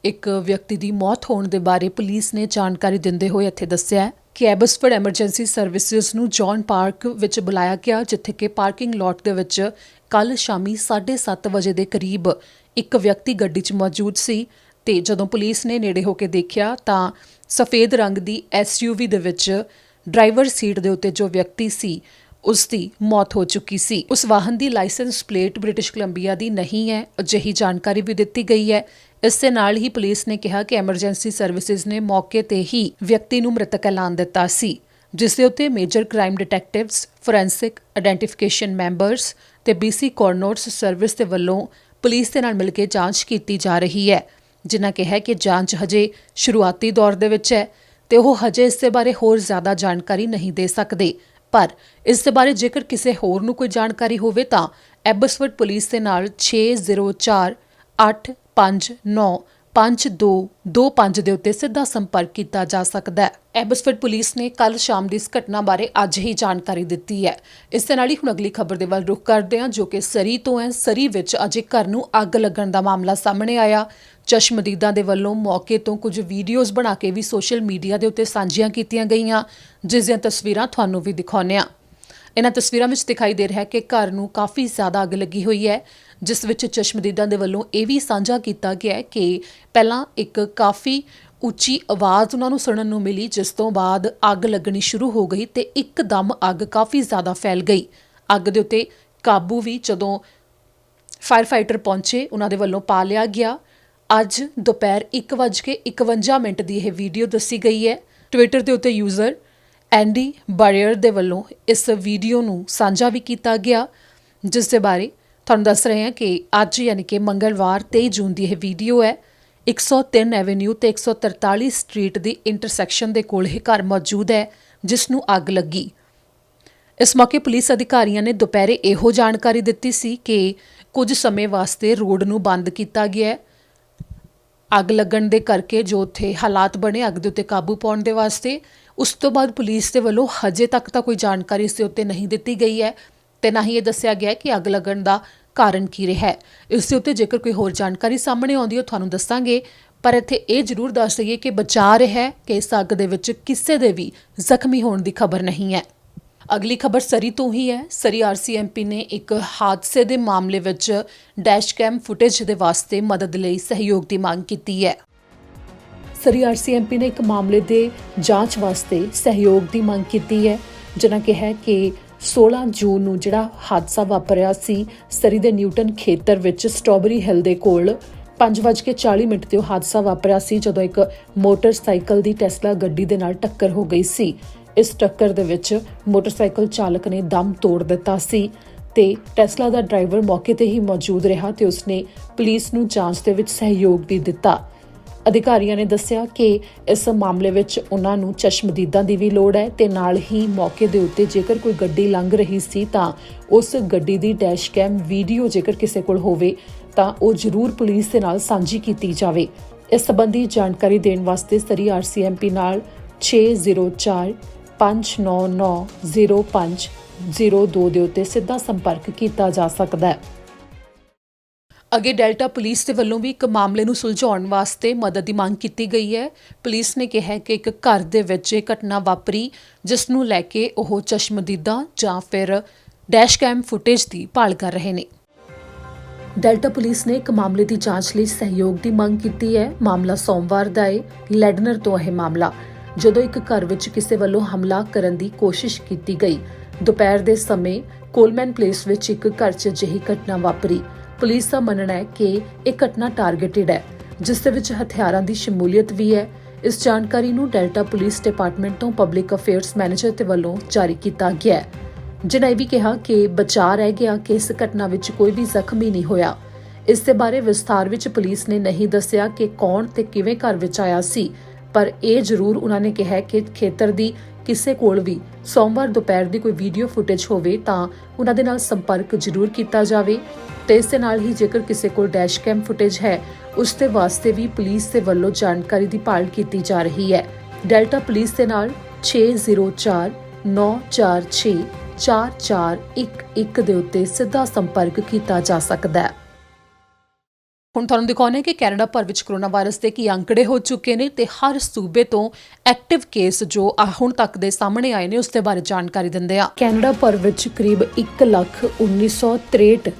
ਇੱਕ ਵਿਅਕਤੀ ਦੀ ਮੌਤ ਹੋਣ ਦੇ ਬਾਰੇ ਪੁਲਿਸ ਨੇ ਜਾਣਕਾਰੀ ਦਿੰਦੇ ਹੋਏ ਇੱਥੇ ਦੱਸਿਆ ਹੈ ਕਿ ਐਬਸਫੋਰਡ ਐਮਰਜੈਂਸੀ ਸਰਵਿਸਿਜ਼ ਨੂੰ ਜੌਨ ਪਾਰਕ ਵਿੱਚ ਬੁਲਾਇਆ ਗਿਆ, ਜਿੱਥੇ ਕਿ ਪਾਰਕਿੰਗ ਲਾਟ ਦੇ ਵਿੱਚ ਕੱਲ ਸ਼ਾਮੀ 7:30 ਵਜੇ ਦੇ ਕਰੀਬ ਇੱਕ ਵਿਅਕਤੀ ਗੱਡੀ 'ਚ ਮੌਜੂਦ ਸੀ ਤੇ ਜਦੋਂ ਪੁਲਿਸ ਨੇ ਨੇੜੇ ਹੋ ਕੇ ਦੇਖਿਆ ਤਾਂ ਸਫੇਦ ਰੰਗ ਦੀ SUV ਦੇ ਵਿੱਚ ਡਰਾਈਵਰ ਸੀਟ ਦੇ ਉੱਤੇ ਜੋ ਵਿਅਕਤੀ ਸੀ ਉਸ ਦੀ ਮੌਤ ਹੋ ਚੁੱਕੀ ਸੀ। ਉਸ ਵਾਹਨ ਦੀ ਲਾਇਸੈਂਸ ਪਲੇਟ ਬ੍ਰਿਟਿਸ਼ ਕੋਲੰਬੀਆ ਦੀ ਨਹੀਂ ਹੈ, ਅਜਿਹੀ ਜਾਣਕਾਰੀ ਵੀ ਦਿੱਤੀ ਗਈ ਹੈ। ਇਸ ਦੇ ਨਾਲ ਹੀ ਪੁਲਿਸ ਨੇ ਕਿਹਾ ਕਿ ਐਮਰਜੈਂਸੀ ਸਰਵਿਸਿਜ਼ ਨੇ ਮੌਕੇ ਤੇ ਹੀ ਵਿਅਕਤੀ ਨੂੰ ਮ੍ਰਿਤਕ ਐਲਾਨ ਦਿੱਤਾ ਸੀ, ਜਿਸ ਦੇ ਉੱਤੇ major crime detectives, forensic identification members ਤੇ BC ਕੋਰਨਰਸ ਸਰਵਿਸ ਦੇ ਵੱਲੋਂ ਪੁਲਿਸ ਦੇ ਨਾਲ ਮਿਲ ਕੇ ਜਾਂਚ ਕੀਤੀ ਜਾ ਰਹੀ ਹੈ, ਜਿਨ੍ਹਾਂ ਕਿਹਾ ਕਿ ਜਾਂਚ ਹਜੇ ਸ਼ੁਰੂਆਤੀ ਦੌਰ ਦੇ ਵਿੱਚ ਹੈ ਤੇ ਉਹ ਹਜੇ ਇਸ ਦੇ ਬਾਰੇ ਹੋਰ ਜ਼ਿਆਦਾ ਜਾਣਕਾਰੀ ਨਹੀਂ ਦੇ ਸਕਦੇ। ਪਰ ਇਸ ਦੇ ਬਾਰੇ ਜੇਕਰ ਕਿਸੇ ਹੋਰ ਨੂੰ ਕੋਈ ਜਾਣਕਾਰੀ ਹੋਵੇ ਤਾਂ ਐਬਸਫੋਰਡ ਪੁਲਿਸ ਦੇ ਨਾਲ 6048595225 ਦੇ ਉੱਤੇ ਸਿੱਧਾ ਸੰਪਰਕ ਕੀਤਾ ਜਾ ਸਕਦਾ ਹੈ। ਐਬਸਫੋਰਡ ਪੁਲਿਸ ਨੇ ਕੱਲ ਸ਼ਾਮ ਦੀ ਇਸ ਘਟਨਾ ਬਾਰੇ ਅੱਜ ਹੀ ਜਾਣਕਾਰੀ ਦਿੱਤੀ ਹੈ। ਇਸ ਦੇ ਨਾਲ ਹੀ ਹੁਣ ਅਗਲੀ ਖਬਰ ਦੇ ਵੱਲ ਰੁਖ ਕਰਦੇ ਹਾਂ, ਜੋ ਕਿ ਸਰੀ ਤੋਂ ਹੈ। ਸਰੀ ਵਿੱਚ ਅੱਜ ਇੱਕ ਘਰ ਨੂੰ ਅੱਗ ਲੱਗਣ ਦਾ ਮਾਮਲਾ ਸਾਹਮਣੇ ਆਇਆ। ਚਸ਼ਮਦੀਦਾਂ ਦੇ ਵੱਲੋਂ ਮੌਕੇ ਤੋਂ ਕੁਝ ਵੀਡੀਓਜ਼ ਬਣਾ ਕੇ ਵੀ ਸੋਸ਼ਲ ਮੀਡੀਆ ਦੇ ਉੱਤੇ ਸਾਂਝੀਆਂ ਕੀਤੀਆਂ ਗਈਆਂ, ਜਿਸ ਦੀਆਂ ਤਸਵੀਰਾਂ ਤੁਹਾਨੂੰ ਵੀ ਦਿਖਾਉਂਦੇ ਹਾਂ। ਇਹਨਾਂ ਤਸਵੀਰਾਂ ਵਿੱਚ ਦਿਖਾਈ ਦੇ ਰਿਹਾ ਹੈ ਕਿ ਘਰ ਨੂੰ ਕਾਫੀ ਜ਼ਿਆਦਾ ਅੱਗ ਲੱਗੀ ਹੋਈ ਹੈ, ਜਿਸ ਵਿੱਚ ਚਸ਼ਮਦੀਦਾਂ ਦੇ ਵੱਲੋਂ ਇਹ ਵੀ ਸਾਂਝਾ ਕੀਤਾ ਗਿਆ ਹੈ ਕਿ ਪਹਿਲਾਂ ਇੱਕ ਕਾਫੀ ਉੱਚੀ ਆਵਾਜ਼ ਉਹਨਾਂ ਨੂੰ ਸੁਣਨ ਨੂੰ ਮਿਲੀ, ਜਿਸ ਤੋਂ ਬਾਅਦ ਅੱਗ ਲੱਗਣੀ ਸ਼ੁਰੂ ਹੋ ਗਈ ਤੇ ਇੱਕਦਮ ਅੱਗ ਕਾਫੀ ਜ਼ਿਆਦਾ ਫੈਲ ਗਈ। ਅੱਗ ਦੇ ਉੱਤੇ ਕਾਬੂ ਵੀ ਜਦੋਂ ਫਾਇਰ ਫਾਈਟਰ ਪਹੁੰਚੇ ਉਹਨਾਂ ਦੇ ਵੱਲੋਂ ਪਾ ਲਿਆ ਗਿਆ। ਅੱਜ ਦੁਪਹਿਰ 1:51 ਦੀ ਇਹ ਵੀਡੀਓ ਦੱਸੀ ਗਈ ਹੈ। ਟਵਿੱਟਰ ਦੇ ਉੱਤੇ ਯੂਜ਼ਰ ਐਂਡੀ ਬਾਰੀਅਰ ਦੇ ਵੱਲੋਂ ਇਸ ਵੀਡੀਓ ਨੂੰ ਸਾਂਝਾ ਵੀ ਕੀਤਾ ਗਿਆ, ਜਿਸ ਦੇ ਬਾਰੇ ਤੁਹਾਨੂੰ ਦੱਸ ਰਹੇ ਹਾਂ ਕਿ ਅੱਜ ਯਾਨੀ ਕਿ ਮੰਗਲਵਾਰ 23 ਜੂਨ ਦੀ ਇਹ ਵੀਡੀਓ ਹੈ। 103 ਐਵੇਨਿਊ ਤੇ 143 ਸਟਰੀਟ ਦੀ ਇੰਟਰਸੈਕਸ਼ਨ ਦੇ ਕੋਲ ਇਹ ਘਰ ਮੌਜੂਦ ਹੈ, ਜਿਸ ਨੂੰ ਅੱਗ ਲੱਗੀ। ਇਸ ਮੌਕੇ ਪੁਲਿਸ ਅਧਿਕਾਰੀਆਂ ਨੇ ਦੁਪਹਿਰੇ ਇਹੋ ਜਾਣਕਾਰੀ ਦਿੱਤੀ ਸੀ ਕਿ ਕੁਝ ਸਮੇਂ ਵਾਸਤੇ ਰੋਡ ਨੂੰ ਬੰਦ ਕੀਤਾ ਗਿਆ ਹੈ। ਅੱਗ ਲੱਗਣ ਦੇ ਕਰਕੇ ਜੋ ਉੱਥੇ ਹਾਲਾਤ ਬਣੇ ਅੱਗ ਦੇ ਉੱਤੇ ਕਾਬੂ ਪਾਉਣ ਦੇ ਵਾਸਤੇ, ਉਸ ਤੋਂ ਬਾਅਦ ਪੁਲਿਸ ਦੇ ਵੱਲੋਂ ਹਜੇ ਤੱਕ ਤਾਂ ਕੋਈ ਜਾਣਕਾਰੀ ਇਸ ਦੇ ਉੱਤੇ ਨਹੀਂ ਦਿੱਤੀ ਗਈ ਹੈ ਤੇ ਨਾ ਹੀ ਇਹ ਦੱਸਿਆ ਗਿਆ ਕਿ ਅੱਗ ਲੱਗਣ ਦਾ ਕਾਰਨ ਕੀ ਰਿਹਾ ਹੈ। ਇਸ ਦੇ ਉੱਤੇ ਜੇਕਰ ਕੋਈ ਹੋਰ ਜਾਣਕਾਰੀ ਸਾਹਮਣੇ ਆਉਂਦੀ ਹੈ ਤੁਹਾਨੂੰ ਦੱਸਾਂਗੇ, ਪਰ ਇੱਥੇ ਇਹ ਜ਼ਰੂਰ ਦੱਸ ਦਈਏ ਕਿ ਬਚਾਅ ਰਿਹਾ ਹੈ ਕਿ ਇਸ ਅੱਗ ਦੇ ਵਿੱਚ ਕਿਸੇ ਦੇ ਵੀ ਜ਼ਖਮੀ ਹੋਣ ਦੀ ਖਬਰ ਨਹੀਂ ਹੈ। ਅਗਲੀ ਖਬਰ ਸਰੀ ਤੋਂ ਹੀ ਹੈ। ਸਰੀ RCMP ਨੇ ਇੱਕ ਹਾਦਸੇ ਦੇ ਮਾਮਲੇ ਵਿੱਚ ਡੈਸ਼ਕੈਮ ਫੁਟੇਜ ਦੇ ਵਾਸਤੇ ਮਦਦ ਲਈ ਸਹਿਯੋਗ ਦੀ ਮੰਗ ਕੀਤੀ ਹੈ। ਸਰੀ RCMP ਨੇ ਇੱਕ ਮਾਮਲੇ ਦੇ ਜਾਂਚ ਵਾਸਤੇ ਸਹਿਯੋਗ ਦੀ ਮੰਗ ਕੀਤੀ ਹੈ, ਜਿਨ੍ਹਾਂ ਕਿਹਾ ਕਿ 16 ਜੂਨ ਨੂੰ ਜਿਹੜਾ ਹਾਦਸਾ ਵਾਪਰਿਆ ਸੀ ਸਰੀ ਦੇ ਨਿਊਟਨ ਖੇਤਰ ਵਿੱਚ ਸਟ੍ਰਾਬੇਰੀ ਹਿੱਲ ਦੇ ਕੋਲ 5:40 ਤੇ ਉਹ ਹਾਦਸਾ ਵਾਪਰਿਆ ਸੀ, ਜਦੋਂ ਇੱਕ ਮੋਟਰਸਾਈਕਲ ਦੀ ਟੈਸਲਾ ਗੱਡੀ ਦੇ ਨਾਲ ਟੱਕਰ ਹੋ ਗਈ ਸੀ। ਇਸ ਟੱਕਰ ਦੇ ਵਿੱਚ ਮੋਟਰਸਾਈਕਲ ਚਾਲਕ ਨੇ ਦਮ ਤੋੜ ਦਿੱਤਾ ਸੀ ਤੇ ਟੈਸਲਾ ਦਾ ਡਰਾਈਵਰ ਮੌਕੇ ਤੇ ਹੀ ਮੌਜੂਦ ਰਿਹਾ ਤੇ ਉਸਨੇ ਪੁਲਿਸ ਨੂੰ ਜਾਂਚ ਦੇ ਵਿੱਚ ਸਹਿਯੋਗ ਵੀ ਦਿੱਤਾ। ਅਧਿਕਾਰੀਆਂ ਨੇ ਦੱਸਿਆ ਕਿ ਇਸ ਮਾਮਲੇ ਵਿੱਚ ਉਹਨਾਂ ਨੂੰ ਚਸ਼ਮਦੀਦਾਂ ਦੀ ਵੀ ਲੋੜ ਹੈ ਤੇ ਨਾਲ ਹੀ ਮੌਕੇ ਦੇ ਉੱਤੇ ਜੇਕਰ ਕੋਈ ਗੱਡੀ ਲੰਘ ਰਹੀ ਸੀ ਤਾਂ ਉਸ ਗੱਡੀ ਦੀ ਡੈਸ਼ਕੈਮ ਵੀਡੀਓ ਜੇਕਰ ਕਿਸੇ ਕੋਲ ਹੋਵੇ ਤਾਂ ਉਹ ਜ਼ਰੂਰ ਪੁਲਿਸ ਦੇ ਨਾਲ ਸਾਂਝੀ ਕੀਤੀ ਜਾਵੇ। ਇਸ ਸੰਬੰਧੀ ਜਾਣਕਾਰੀ ਦੇਣ ਵਾਸਤੇ ਸਰੀ RCMP ਨਾਲ 6045990502 ਦੇ ਉੱਤੇ ਸਿੱਧਾ ਸੰਪਰਕ ਕੀਤਾ ਜਾ ਸਕਦਾ ਹੈ। ਅੱਗੇ ਡੈਲਟਾ ਪੁਲਿਸ ਦੇ ਵੱਲੋਂ ਵੀ ਇੱਕ ਮਾਮਲੇ ਨੂੰ ਸੁਲਝਾਉਣ ਵਾਸਤੇ ਮਦਦ ਦੀ ਮੰਗ ਕੀਤੀ ਗਈ ਹੈ। ਪੁਲਿਸ ਨੇ ਕਿਹਾ ਕਿ ਇੱਕ ਘਰ ਦੇ ਵਿੱਚ ਇਹ ਘਟਨਾ ਵਾਪਰੀ, ਜਿਸ ਨੂੰ ਲੈ ਕੇ ਉਹ ਚਸ਼ਮਦੀਦਾਂ ਜਾਂ ਫਿਰ ਡੈਸ਼ਕੈਮ ਫੁਟੇਜ ਦੀ ਭਾਲ ਕਰ ਰਹੇ ਨੇ। ਡੈਲਟਾ ਪੁਲਿਸ ਨੇ ਇੱਕ ਮਾਮਲੇ ਦੀ ਜਾਂਚ ਲਈ ਸਹਿਯੋਗ ਦੀ ਮੰਗ ਕੀਤੀ ਹੈ। ਮਾਮਲਾ ਸੋਮਵਾਰ ਦਾ ਹੈ। ਲੈਡਨਰ ਤੋਂ ਇਹ ਮਾਮਲਾ, ਜਦੋਂ ਇੱਕ ਘਰ ਵਿੱਚ ਕਿਸੇ ਵੱਲੋਂ ਹਮਲਾ ਕਰਨ ਦੀ ਕੋਸ਼ਿਸ਼ ਕੀਤੀ ਗਈ। ਦੁਪਹਿਰ ਦੇ ਸਮੇਂ ਕੋਲਮੈਨ ਪਲੇਸ ਵਿੱਚ ਇੱਕ ਘਰ 'ਚ ਅਜਿਹੀ ਘਟਨਾ ਵਾਪਰੀ। ਪੁਲਿਸ ਦਾ ਮੰਨਣਾ ਹੈ ਕਿ ਇਹ ਘਟਨਾ ਟਾਰਗੇਟਿਡ ਹੈ, ਜਿਸ ਦੇ ਵਿੱਚ ਹਥਿਆਰਾਂ ਦੀ ਸ਼ਮੂਲੀਅਤ ਵੀ ਹੈ। ਇਸ ਜਾਣਕਾਰੀ ਨੂੰ ਡੈਲਟਾ ਪੁਲਿਸ ਡਿਪਾਰਟਮੈਂਟ ਤੋਂ ਪਬਲਿਕ ਅਫੇਅਰਸ ਮੈਨੇਜਰ ਦੇ ਵੱਲੋਂ ਜਾਰੀ ਕੀਤਾ ਗਿਆ ਹੈ, ਜਿਨ੍ਹਾਂ ਇਹ ਵੀ ਕਿਹਾ ਕਿ ਬਚਾਅ ਰਹਿ ਗਿਆ ਕਿ ਇਸ ਘਟਨਾ ਵਿੱਚ ਕੋਈ ਵੀ ਜ਼ਖਮੀ ਨਹੀਂ ਹੋਇਆ। ਇਸ ਦੇ ਬਾਰੇ ਵਿਸਥਾਰ ਵਿੱਚ ਪੁਲਿਸ ਨੇ ਨਹੀਂ ਦੱਸਿਆ ਕਿ ਕੌਣ ਤੇ ਕਿਵੇਂ ਘਰ ਵਿੱਚ ਆਇਆ ਸੀ, ਪਰ ਇਹ ਜ਼ਰੂਰ ਉਹਨਾਂ ਨੇ ਕਿਹਾ ਕਿ ਖੇਤਰ ਦੀ ਕਿਸੇ ਕੋਲ ਵੀ ਸੋਮਵਾਰ ਦੁਪਹਿਰ ਦੀ ਕੋਈ ਵੀਡੀਓ ਫੁਟੇਜ ਹੋਵੇ ਤਾਂ ਉਹਨਾਂ ਦੇ ਨਾਲ ਸੰਪਰਕ ਜ਼ਰੂਰ ਕੀਤਾ ਜਾਵੇ ਤੇ ਇਸ ਦੇ ਨਾਲ ਹੀ ਜੇਕਰ ਕਿਸੇ ਕੋਲ ਡੈਸ਼ਕੈਮ ਫੁਟੇਜ ਹੈ ਉਸ ਦੇ ਵਾਸਤੇ ਵੀ ਪੁਲਿਸ ਦੇ ਵੱਲੋਂ ਜਾਣਕਾਰੀ ਦੀ ਭਾਲ ਕੀਤੀ ਜਾ ਰਹੀ ਹੈ। ਡੈਲਟਾ ਪੁਲਿਸ ਦੇ ਨਾਲ 6049464411 ਦੇ ਉੱਤੇ ਸਿੱਧਾ ਸੰਪਰਕ ਕੀਤਾ ਜਾ ਸਕਦਾ ਹੈ। ਹੁਣ ਤੁਹਾਨੂੰ ਦਿਖਾਉਂਦੇ ਕਿ ਕੈਨੇਡਾ ਭਰ ਵਿੱਚ ਕੋਰੋਨਾ ਵਾਇਰਸ ਦੇ ਕੀ ਅੰਕੜੇ ਹੋ ਚੁੱਕੇ ਨੇ ਤੇ ਹਰ ਸੂਬੇ ਤੋਂ ਐਕਟਿਵ ਕੇਸ ਜੋ ਹੁਣ ਤੱਕ ਦੇ ਸਾਹਮਣੇ ਆਏ ਨੇ ਉਸ ਦੇ ਬਾਰੇ ਜਾਣਕਾਰੀ ਦਿੰਦੇ ਆ। ਕੈਨੇਡਾ ਭਰ ਵਿੱਚ ਕਰੀਬ 1,19,63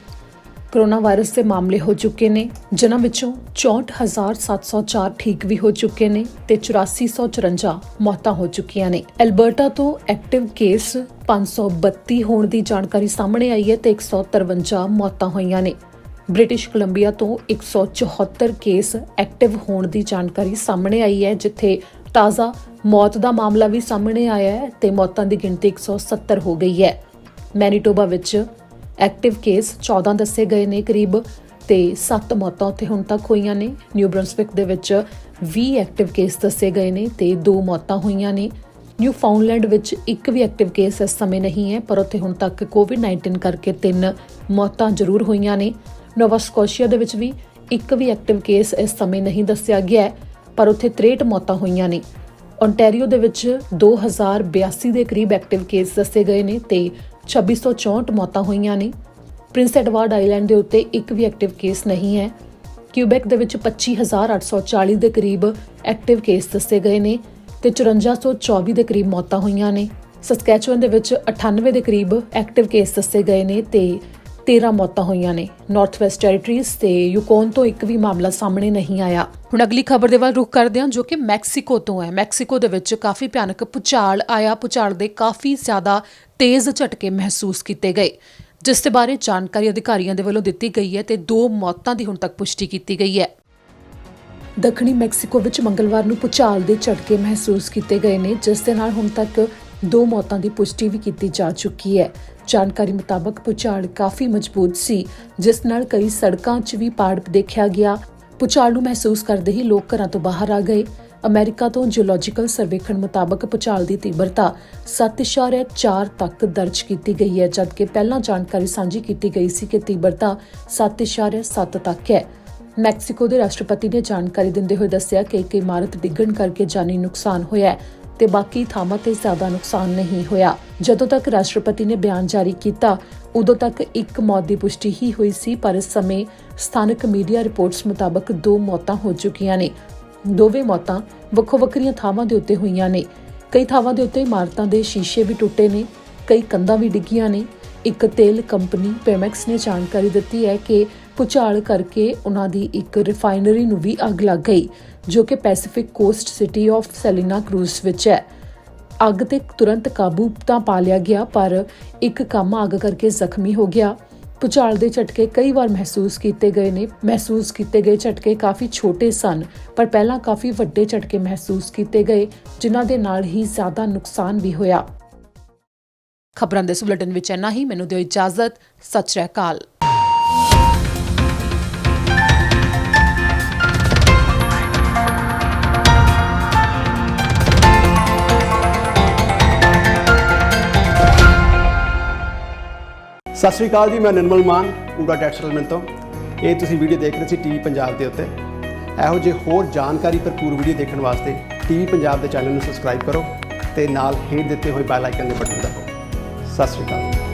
ਕੋਰੋਨਾ ਵਾਇਰਸ ਦੇ ਮਾਮਲੇ ਹੋ ਚੁੱਕੇ ਨੇ, ਜਿਨ੍ਹਾਂ ਵਿੱਚੋਂ 64,704 ਠੀਕ ਵੀ ਹੋ ਚੁੱਕੇ ਨੇ ਤੇ 8454 ਮੌਤਾਂ ਹੋ ਚੁੱਕੀਆਂ ਨੇ। ਐਲਬਰਟਾ ਤੋਂ ਐਕਟਿਵ ਕੇਸ 532 ਹੋਣ ਦੀ ਜਾਣਕਾਰੀ ਸਾਹਮਣੇ ਆਈ ਹੈ ਤੇ 153 ਮੌਤਾਂ ਹੋਈਆਂ ਨੇ। ਬ੍ਰਿਟਿਸ਼ ਕੋਲੰਬੀਆ ਤੋਂ 174 ਕੇਸ ਐਕਟਿਵ ਹੋਣ ਦੀ ਜਾਣਕਾਰੀ ਸਾਹਮਣੇ ਆਈ ਹੈ, ਜਿੱਥੇ ਤਾਜ਼ਾ ਮੌਤ ਦਾ ਮਾਮਲਾ ਵੀ ਸਾਹਮਣੇ ਆਇਆ ਹੈ ਤੇ ਮੌਤਾਂ ਦੀ ਗਿਣਤੀ 170 ਹੋ ਗਈ ਹੈ। ਮੈਨੀਟੋਬਾ ਵਿੱਚ ਐਕਟਿਵ ਕੇਸ 14 ਦੱਸੇ ਗਏ ਨੇ ਕਰੀਬ ਤੇ 7 ਮੌਤਾਂ ਉੱਥੇ ਹੁਣ ਤੱਕ ਹੋਈਆਂ ਨੇ। ਨਿਊ ਬ੍ਰੰਸਵਿਕ ਦੇ ਵਿੱਚ 20 ਐਕਟਿਵ ਕੇਸ ਦੱਸੇ ਗਏ ਨੇ ਤੇ 2 ਮੌਤਾਂ ਹੋਈਆਂ ਨੇ। ਨਿਊ ਫਾਊਂਡਲੈਂਡ ਵਿੱਚ ਇੱਕ ਵੀ ਐਕਟਿਵ ਕੇਸ ਇਸ ਸਮੇਂ ਨਹੀਂ ਹੈ, ਪਰ ਉੱਥੇ ਹੁਣ ਤੱਕ ਕੋਵਿਡ-19 ਕਰਕੇ 3 ਮੌਤਾਂ ਜ਼ਰੂਰ ਹੋਈਆਂ ਨੇ। ਨੋਵਾ ਸਕੋਸ਼ੀਆ ਦੇ ਵਿੱਚ ਵੀ ਇੱਕ ਵੀ ਐਕਟਿਵ ਕੇਸ ਇਸ ਸਮੇਂ ਨਹੀਂ ਦੱਸਿਆ ਗਿਆ ਹੈ, ਪਰ ਉੱਥੇ 63 ਮੌਤਾਂ ਹੋਈਆਂ ਨੇ। ਓਨਟਾਰੀਓ ਦੇ ਵਿੱਚ 2082 ਦੇ ਕਰੀਬ ਐਕਟਿਵ ਕੇਸ ਦੱਸੇ ਗਏ ਨੇ ਤੇ 2664 ਮੌਤਾਂ ਹੋਈਆਂ ਨੇ। ਪ੍ਰਿੰਸ ਐਡਵਰਡ ਆਈਲੈਂਡ ਦੇ ਉੱਤੇ ਇੱਕ ਵੀ ਐਕਟਿਵ ਕੇਸ ਨਹੀਂ ਹੈ। ਕਿਊਬੈਕ ਦੇ ਵਿੱਚ 25,840 ਦੇ ਕਰੀਬ ਐਕਟਿਵ ਕੇਸ ਦੱਸੇ ਗਏ ਨੇ ਤੇ 5424 ਦੇ ਕਰੀਬ ਮੌਤਾਂ ਹੋਈਆਂ ਨੇ। ਸਸਕੈਚੁਅਨ ਦੇ ਵਿੱਚ 98 ਦੇ ਕਰੀਬ ਐਕਟਿਵ ਕੇਸ ਦੱਸੇ ਗਏ ਨੇ ਤੇ 13 ਮੌਤਾਂ ਹੋਈਆਂ ਨੇ। ਨਾਰਥ ਵੈਸਟ ਟੈਰੀਟਰੀਜ਼ ਤੇ ਯੂਕੋਨ ਤੋਂ ਇੱਕ ਵੀ ਮਾਮਲਾ ਸਾਹਮਣੇ ਨਹੀਂ ਆਇਆ। ਹੁਣ ਅਗਲੀ ਖਬਰ ਦੇ ਵੱਲ ਰੁਖ ਕਰਦੇ ਹਾਂ, ਜੋ ਕਿ ਮੈਕਸੀਕੋ ਤੋਂ ਹੈ। ਮੈਕਸੀਕੋ ਦੇ ਵਿੱਚ ਕਾਫੀ ਭਿਆਨਕ ਭੂਚਾਲ ਆਇਆ। ਭੂਚਾਲ ਦੇ ਕਾਫੀ ਜ਼ਿਆਦਾ ਤੇਜ਼ ਝਟਕੇ ਮਹਿਸੂਸ ਕੀਤੇ ਗਏ, ਜਿਸ ਦੇ ਬਾਰੇ ਜਾਣਕਾਰੀ ਅਧਿਕਾਰੀਆਂ ਦੇ ਵੱਲੋਂ ਦਿੱਤੀ ਗਈ ਹੈ ਤੇ 2 ਮੌਤਾਂ ਦੀ ਹੁਣ ਤੱਕ ਪੁਸ਼ਟੀ ਕੀਤੀ ਗਈ ਹੈ। ਦੱਖਣੀ ਮੈਕਸੀਕੋ ਵਿੱਚ ਮੰਗਲਵਾਰ ਨੂੰ ਭੂਚਾਲ ਦੇ ਝਟਕੇ ਮਹਿਸੂਸ ਕੀਤੇ ਗਏ ਨੇ, ਜਿਸ ਦੇ ਨਾਲ ਹੁਣ ਤੱਕ 2 ਮੌਤਾਂ ਦੀ ਪੁਸ਼ਟੀ ਵੀ ਕੀਤੀ ਜਾ ਚੁੱਕੀ ਹੈ। ਜਾਣਕਾਰੀ ਮੁਤਾਬਕ ਭੂਚਾਲ ਕਾਫੀ ਮਜ਼ਬੂਤ ਸੀ, ਜਿਸ ਨਾਲ ਕਈ ਸੜਕਾਂ 'ਚ ਵੀ ਪਾੜ ਦੇਖਿਆ ਗਿਆ। ਭੂਚਾਲ ਨੂੰ ਮਹਿਸੂਸ ਕਰਦੇ ਹੀ ਲੋਕ ਘਰਾਂ ਤੋਂ ਬਾਹਰ ਆ ਗਏ। ਅਮਰੀਕਾ ਤੋਂ ਜਿਓਲੋਜੀਕਲ ਸਰਵੇਖਣ ਮੁਤਾਬਕ ਭੂਚਾਲ ਦੀ ਤੀਬਰਤਾ 7.4 ਤੱਕ ਦਰਜ ਕੀਤੀ ਗਈ ਹੈ, ਜਦਕਿ ਪਹਿਲਾਂ ਜਾਣਕਾਰੀ ਸਾਂਝੀ ਕੀਤੀ ਗਈ ਸੀ ਕਿ ਤੀਬਰਤਾ 7.7 ਤੱਕ ਹੈ। ਮੈਕਸੀਕੋ ਦੇ ਰਾਸ਼ਟਰਪਤੀ ਨੇ ਜਾਣਕਾਰੀ ਦਿੰਦੇ ਹੋਏ ਦੱਸਿਆ ਕਿ ਇੱਕ ਇਮਾਰਤ ਡਿੱਗਣ ਕਰਕੇ ਜਾਨੀ ਨੁਕਸਾਨ ਹੋਇਆ ਹੈ ਤੇ ਬਾਕੀ ਥਾਵਾਂ ਤੇ ਜ਼ਿਆਦਾ ਨੁਕਸਾਨ ਨਹੀਂ ਹੋਇਆ। ਜਦੋਂ ਤੱਕ ਰਾਸ਼ਟਰਪਤੀ ਨੇ ਬਿਆਨ ਜਾਰੀ ਕੀਤਾ, ਉਦੋਂ ਤੱਕ ਇੱਕ ਮੌਤ ਦੀ ਪੁਸ਼ਟੀ ਹੀ ਹੋਈ ਸੀ, ਪਰ ਇਸ ਸਮੇਂ ਸਥਾਨਕ ਮੀਡੀਆ ਰਿਪੋਰਟਸ ਮੁਤਾਬਕ 2 ਮੌਤਾਂ ਹੋ ਚੁੱਕੀਆਂ ਨੇ। ਦੋਵੇਂ ਮੌਤਾਂ ਵੱਖੋ-ਵੱਖਰੀਆਂ ਥਾਵਾਂ ਦੇ ਉੱਤੇ ਹੋਈਆਂ ਨੇ। ਕਈ ਥਾਵਾਂ ਦੇ ਉੱਤੇ ਇਮਾਰਤਾਂ ਦੇ ਸ਼ੀਸ਼ੇ ਵੀ ਟੁੱਟੇ ਨੇ, ਕਈ ਕੰਧਾਂ ਵੀ ਡਿੱਗੀਆਂ ਨੇ। ਇੱਕ ਤੇਲ ਕੰਪਨੀ ਪੈਮੈਕਸ ਨੇ ਜਾਣਕਾਰੀ ਦਿੱਤੀ ਹੈ ਕਿ ਭੂਚਾਲ ਕਰਕੇ ਉਹਨਾਂ ਦੀ ਇੱਕ ਰਿਫਾਈਨਰੀ ਨੂੰ ਵੀ ਅੱਗ ਲੱਗ ਗਈ, ਜੋ ਕਿ Pacific coast city of Salina Cruz ਵਿੱਚ ਹੈ। ਅੱਗ ਤੇ ਤੁਰੰਤ ਕਾਬੂ ਤਾਂ ਪਾ ਲਿਆ ਗਿਆ, ਪਰ ਇੱਕ ਕਾਮਾ ਅੱਗ ਕਰਕੇ ਜ਼ਖਮੀ ਹੋ ਗਿਆ। ਭੂਚਾਲ ਦੇ ਝਟਕੇ ਕਈ ਵਾਰ ਮਹਿਸੂਸ ਕੀਤੇ ਗਏ ਨੇ। ਮਹਿਸੂਸ ਕੀਤੇ ਗਏ ਝਟਕੇ ਕਾਫੀ ਛੋਟੇ ਸਨ, ਪਰ ਪਹਿਲਾਂ ਕਾਫੀ ਵੱਡੇ ਝਟਕੇ ਮਹਿਸੂਸ ਕੀਤੇ ਗਏ, ਜਿਨ੍ਹਾਂ ਦੇ ਨਾਲ ਹੀ ਜ਼ਿਆਦਾ ਨੁਕਸਾਨ ਵੀ ਹੋਇਆ। ਖਬਰਾਂ ਦੇ ਇਸ ਬੁਲੇਟਿਨ ਵਿੱਚ ਇੰਨਾ ਹੀ। ਮੈਨੂੰ ਦਿਓ ਇਜਾਜ਼ਤ। ਸਤਿ ਸ਼੍ਰੀ ਅਕਾਲ। ਸਤਿ ਸ਼੍ਰੀ ਅਕਾਲ ਜੀ, ਮੈਂ ਨਿਰਮਲ ਮਾਨ ਪੂਰਾ ਟੈਕਸਟਾਈਲ ਤੋਂ। ਇਹ ਤੁਸੀਂ ਵੀਡੀਓ ਦੇਖ ਰਹੇ ਸੀ ਟੀਵੀ ਪੰਜਾਬ ਦੇ ਉੱਤੇ। ਇਹੋ ਜਿਹੇ ਹੋਰ ਜਾਣਕਾਰੀ ਭਰਪੂਰ ਵੀਡੀਓ ਦੇਖਣ ਵਾਸਤੇ ਟੀਵੀ ਪੰਜਾਬ ਦੇ ਚੈਨਲ ਨੂੰ ਸਬਸਕ੍ਰਾਈਬ ਕਰੋ ਤੇ ਨਾਲ ਹੇਠ ਦਿੱਤੇ ਹੋਏ ਬੈਲ ਆਈਕਨ ਦੇ ਬਟਨ ਦਬਾਓ। ਸਤਿ ਸ਼੍ਰੀ ਅਕਾਲ।